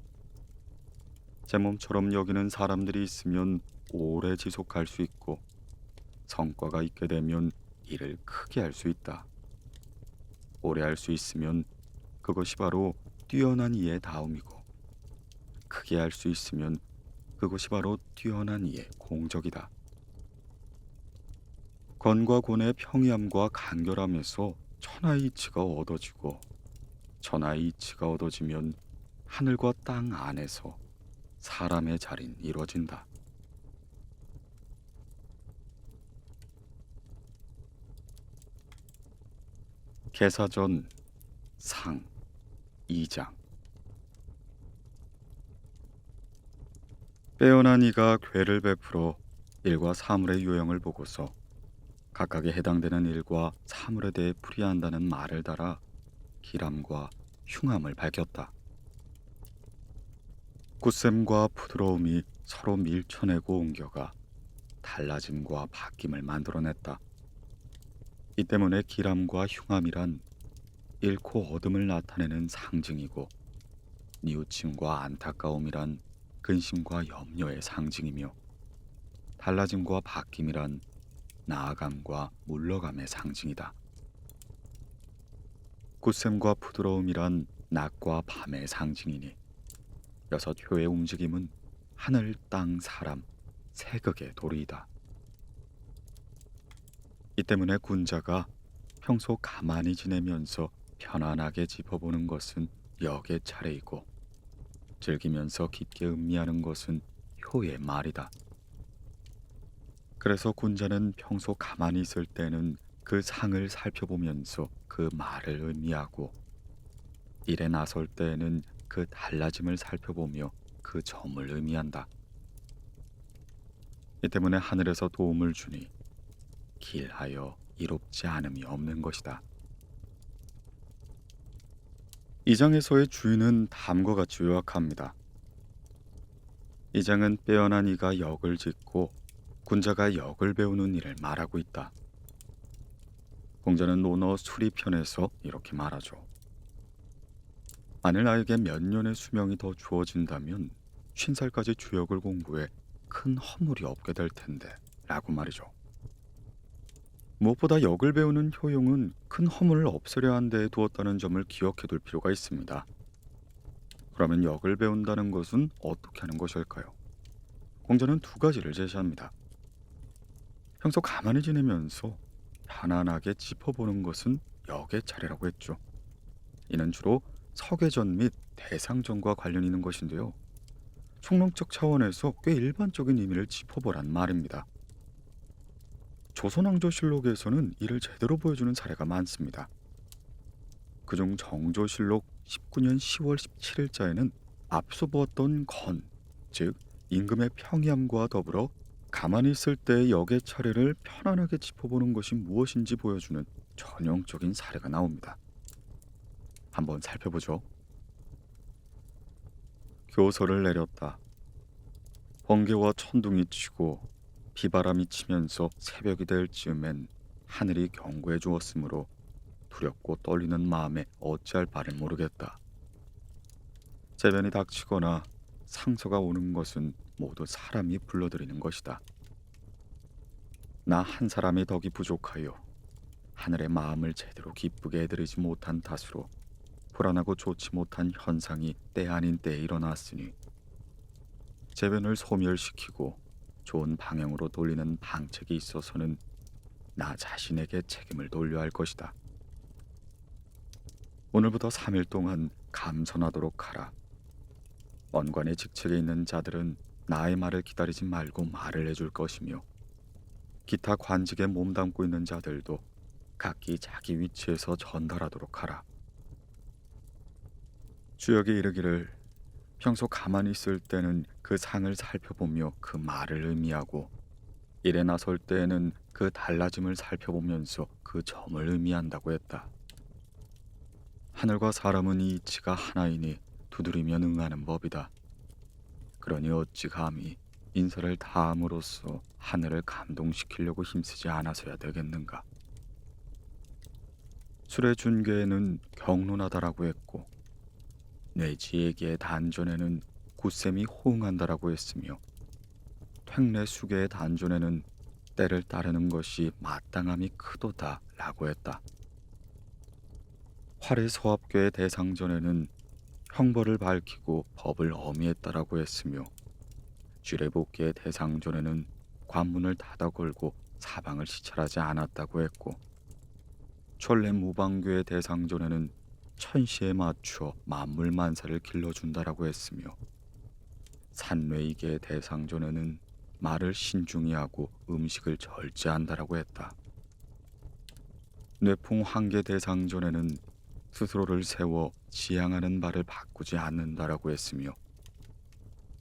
S1: 제 몸처럼 여기는 사람들이 있으면 오래 지속할 수 있고 성과가 있게 되면 일을 크게 할 수 있다. 오래 할 수 있으면 그것이 바로 뛰어난 이의 다움이고 크게 할 수 있으면 그것이 바로 뛰어난 이의 공적이다. 건과 곤의 평이함과 간결함에서 천하의 이치가 얻어지고 천하의 이치가 얻어지면 하늘과 땅 안에서 사람의 자리는 이루어진다. 계사전 상 2장. 빼어난 이가 궤를 베풀어 일과 사물의 요형을 보고서 각각에 해당되는 일과 사물에 대해 풀이한다는 말을 달아 기람과 흉함을 밝혔다. 굳셈과 부드러움이 서로 밀쳐내고 옮겨가 달라짐과 바뀜을 만들어냈다. 이 때문에 기람과 흉함이란 잃고 얻음을 나타내는 상징이고 뉘우침과 안타까움이란 근심과 염려의 상징이며 달라짐과 바뀜이란 나아감과 물러감의 상징이다. 굳셈과 부드러움이란 낮과 밤의 상징이니 6효의 움직임은 하늘, 땅, 사람, 세극의 도리이다. 이 때문에 군자가 평소 가만히 지내면서 편안하게 짚어보는 것은 역의 차례이고 즐기면서 깊게 음미하는 것은 효의 말이다. 그래서 군자는 평소 가만히 있을 때는 그 상을 살펴보면서 그 말을 의미하고 일에 나설 때에는 그 달라짐을 살펴보며 그 점을 의미한다. 이 때문에 하늘에서 도움을 주니 길하여 이롭지 않음이 없는 것이다. 이 장에서의 주인은 다음과 같이 요약합니다. 이 장은 빼어난 이가 역을 짓고 군자가 역을 배우는 일을 말하고 있다. 공자는 논어 수리편에서 이렇게 말하죠. 만일 나에게 몇 년의 수명이 더 주어진다면 50살까지 주역을 공부해 큰 허물이 없게 될 텐데 라고 말이죠. 무엇보다 역을 배우는 효용은 큰 허물을 없애려 한 데에 두었다는 점을 기억해 둘 필요가 있습니다. 그러면 역을 배운다는 것은 어떻게 하는 것일까요? 공자는 두 가지를 제시합니다. 평소 가만히 지내면서 편안하게 짚어보는 것은 역의 차례라고 했죠. 이는 주로 서계전 및 대상전과 관련 있는 것인데요. 총론적 차원에서 꽤 일반적인 의미를 짚어보란 말입니다. 조선왕조실록에서는 이를 제대로 보여주는 사례가 많습니다. 그중 정조실록 19년 10월 17일자에는 앞서 보았던 건, 즉 임금의 평이함과 더불어 가만히 있을 때의 역의 차례를 편안하게 짚어보는 것이 무엇인지 보여주는 전형적인 사례가 나옵니다. 한번 살펴보죠. 교서를 내렸다. 번개와 천둥이 치고 비바람이 치면서 새벽이 될 즈음엔 하늘이 경고해 주었으므로 두렵고 떨리는 마음에 어찌할 바를 모르겠다. 재변이 닥치거나 상서가 오는 것은 모두 사람이 불러들이는 것이다. 나 한 사람의 덕이 부족하여 하늘의 마음을 제대로 기쁘게 해드리지 못한 탓으로 불안하고 좋지 못한 현상이 때 아닌 때에 일어났으니 재변을 소멸시키고 좋은 방향으로 돌리는 방책이 있어서는 나 자신에게 책임을 돌려야 할 것이다. 오늘부터 3일 동안 감선하도록 하라. 원관의 직책에 있는 자들은 나의 말을 기다리지 말고 말을 해줄 것이며 기타 관직에 몸담고 있는 자들도 각기 자기 위치에서 전달하도록 하라. 주역이 이르기를 평소 가만히 있을 때는 그 상을 살펴보며 그 말을 의미하고 일에 나설 때에는 그 달라짐을 살펴보면서 그 점을 의미한다고 했다. 하늘과 사람은 이 이치가 하나이니 두드리면 응하는 법이다. 그러니 어찌 감히 인사를 다함으로써 하늘을 감동시키려고 힘쓰지 않아서야 되겠는가. 술의 준계에는 경론하다라고 했고 뇌지에게 단전에는 굳셈이 호응한다라고 했으며 퇴례 수계의 단전에는 때를 따르는 것이 마땅함이 크도다 라고 했다. 활의 서합계의 대상전에는 형벌을 밝히고 법을 엄히했다라고 했으며 쥐레복계의 대상전에는 관문을 닫아 걸고 사방을 시찰하지 않았다고 했고 천례 무방교의 대상전에는 천시에 맞추어 만물만사를 길러준다라고 했으며 산뇌이계의 대상전에는 말을 신중히 하고 음식을 절제한다라고 했다. 뇌풍 황계 대상전에는 스스로를 세워 지향하는 바를 바꾸지 않는다라고 했으며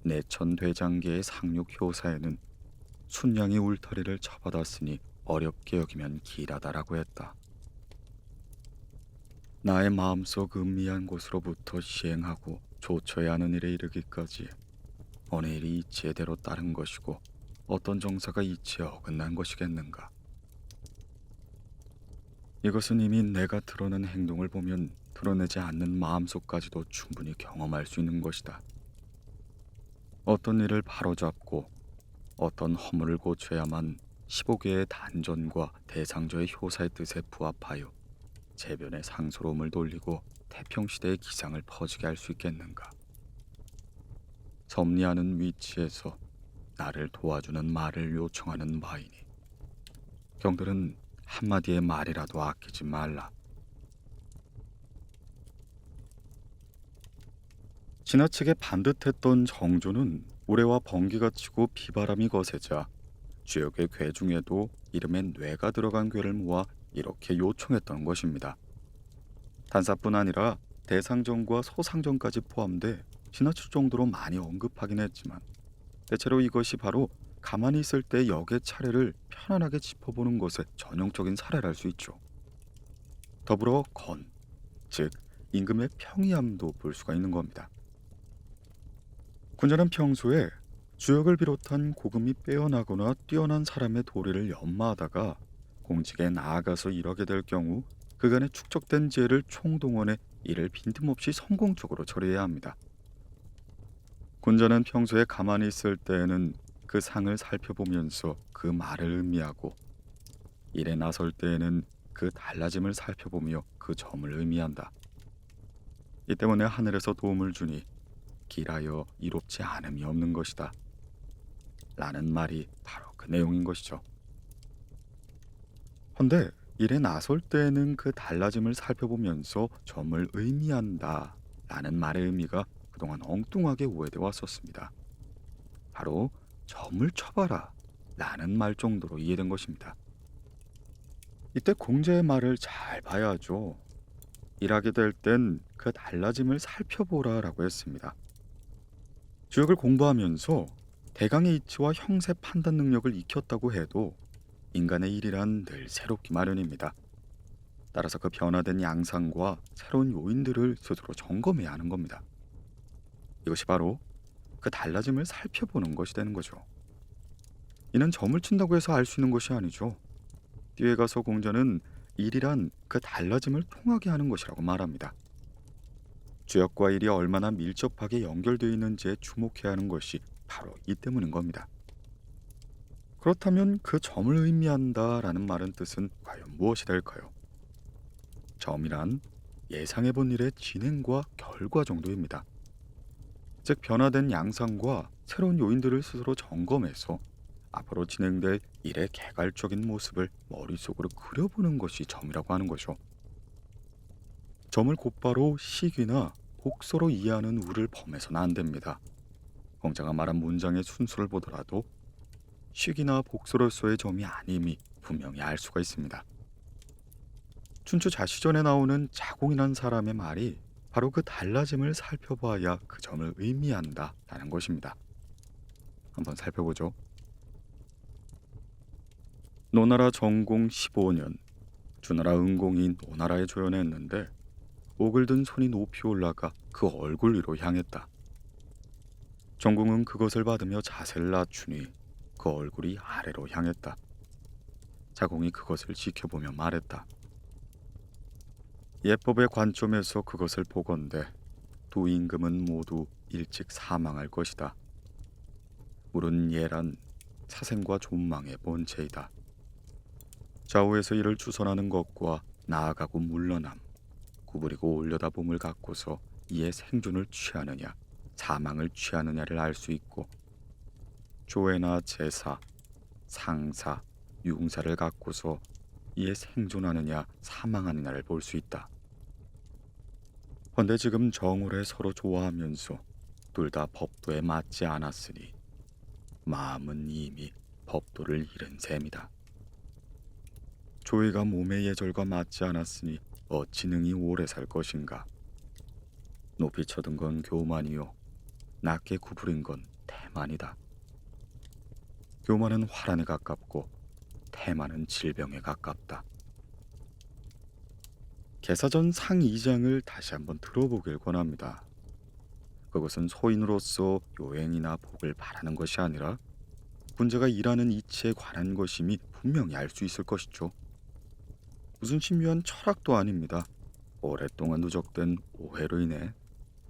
S1: 내천 대장계의 상륙 효사에는 순양이 울타리를 쳐받았으니 어렵게 여기면 길하다라고 했다. 나의 마음속 음미한 곳으로부터 시행하고 조처해야 하는 일에 이르기까지 어느 일이 이치에대로 따른 것이고 어떤 정사가 이치에 어긋난 것이겠는가. 이것은 이미 내가 드러낸 행동을 보면 드러내지 않는 마음속까지도 충분히 경험할 수 있는 것이다. 어떤 일을 바로잡고 어떤 허물을 고쳐야만 15개의 단전과 대상조의 효사의 뜻에 부합하여 재변의 상소로움을 돌리고 태평시대의 기상을 퍼지게 할 수 있겠는가. 섭리하는 위치에서 나를 도와주는 말을 요청하는 바이니 경들은 한마디의 말이라도 아끼지 말라. 지나치게 반듯했던 정조는 우레와 번개가 치고 비바람이 거세자 주역의 괴 중에도 이름에 뇌가 들어간 괴를 모아 이렇게 요청했던 것입니다. 단사뿐 아니라 대상전과 소상전까지 포함돼 지나칠 정도로 많이 언급하긴 했지만 대체로 이것이 바로 가만히 있을 때 역의 차례를 편안하게 짚어보는 것의 전형적인 사례랄 수 있죠. 더불어 건, 즉 임금의 평이함도 볼 수가 있는 겁니다. 군자는 평소에 주역을 비롯한 고금이 빼어나거나 뛰어난 사람의 도리를 연마하다가 공직에 나아가서 일하게 될 경우 그간에 축적된 지혜를 총동원해 이를 빈틈없이 성공적으로 처리해야 합니다. 군자는 평소에 가만히 있을 때에는 그 상을 살펴보면서 그 말을 의미하고 일에 나설 때에는 그 달라짐을 살펴보며 그 점을 의미한다. 이 때문에 하늘에서 도움을 주니 길하여 이롭지 않음이 없는 것이다. 라는 말이 바로 그 내용인 것이죠. 헌데 일에 나설 때에는 그 달라짐을 살펴보면서 점을 의미한다. 라는 말의 의미가 그동안 엉뚱하게 오해되어 왔었습니다. 바로 점을 쳐봐라. 라는 말 정도로 이해된 것입니다. 이때 공자의 말을 잘 봐야죠. 일하게 될 땐 그 달라짐을 살펴보라 라고 했습니다. 주역을 공부하면서 대강의 이치와 형세 판단 능력을 익혔다고 해도 인간의 일이란 늘 새롭기 마련입니다. 따라서 그 변화된 양상과 새로운 요인들을 스스로 점검해야 하는 겁니다. 이것이 바로 그 달라짐을 살펴보는 것이 되는 거죠. 이는 점을 친다고 해서 알 수 있는 것이 아니죠. 뒤에 가서 공자는 일이란 그 달라짐을 통하게 하는 것이라고 말합니다. 주역과 일이 얼마나 밀접하게 연결되어 있는지에 주목해야 하는 것이 바로 이 때문인 겁니다. 그렇다면 그 점을 의미한다라는 말은 뜻은 과연 무엇이 될까요? 점이란 예상해본 일의 진행과 결과 정도입니다. 즉 변화된 양상과 새로운 요인들을 스스로 점검해서 앞으로 진행될 일의 개괄적인 모습을 머릿속으로 그려보는 것이 점이라고 하는 거죠. 점을 곧바로 시기나 복서로 이해하는 우를 범해서는 안 됩니다. 공자가 말한 문장의 순서를 보더라도 시기나 복서로서의 점이 아님이 분명히 알 수가 있습니다. 춘추 자시전에 나오는 자공이란 사람의 말이 바로 그 달라짐을 살펴봐야 그 점을 의미한다 라는 것입니다. 한번 살펴보죠. 노나라 정공 15년 주나라 은공이 노나라에 조연했는데 옥을 든 손이 높이 올라가 그 얼굴 위로 향했다. 정공은 그것을 받으며 자세를 낮추니 그 얼굴이 아래로 향했다. 자공이 그것을 지켜보며 말했다. 예법의 관점에서 그것을 보건대 두 임금은 모두 일찍 사망할 것이다. 물은 예란 사생과 존망의 본체이다. 좌우에서 이를 주선하는 것과 나아가고 물러남, 구부리고 올려다봄을 갖고서 이의 생존을 취하느냐 사망을 취하느냐를 알 수 있고, 조회나 제사, 상사, 융사를 갖고서 이에 생존하느냐 사망하느냐를 볼 수 있다. 헌데 지금 정오래 서로 좋아하면서 둘 다 법도에 맞지 않았으니 마음은 이미 법도를 잃은 셈이다. 조회가 몸의 예절과 맞지 않았으니 어찌 능히 오래 살 것인가. 높이 쳐든 건 교만이요 낮게 구부린 건 태만이다. 교만은 화란에 가깝고 태만은 질병에 가깝다. 계사전 상 2장을 다시 한번 들어보길 권합니다. 그것은 소인으로서 요행이나 복을 바라는 것이 아니라 군자가 일하는 이치에 관한 것임이 분명히 알 수 있을 것이죠. 무슨 신묘한 철학도 아닙니다. 오랫동안 누적된 오해로 인해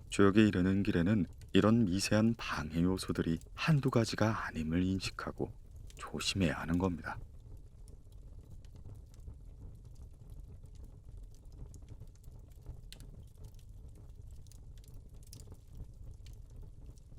S1: 주역에 이르는 길에는 이런 미세한 방해 요소들이 한두 가지가 아님을 인식하고 조심해야 하는 겁니다.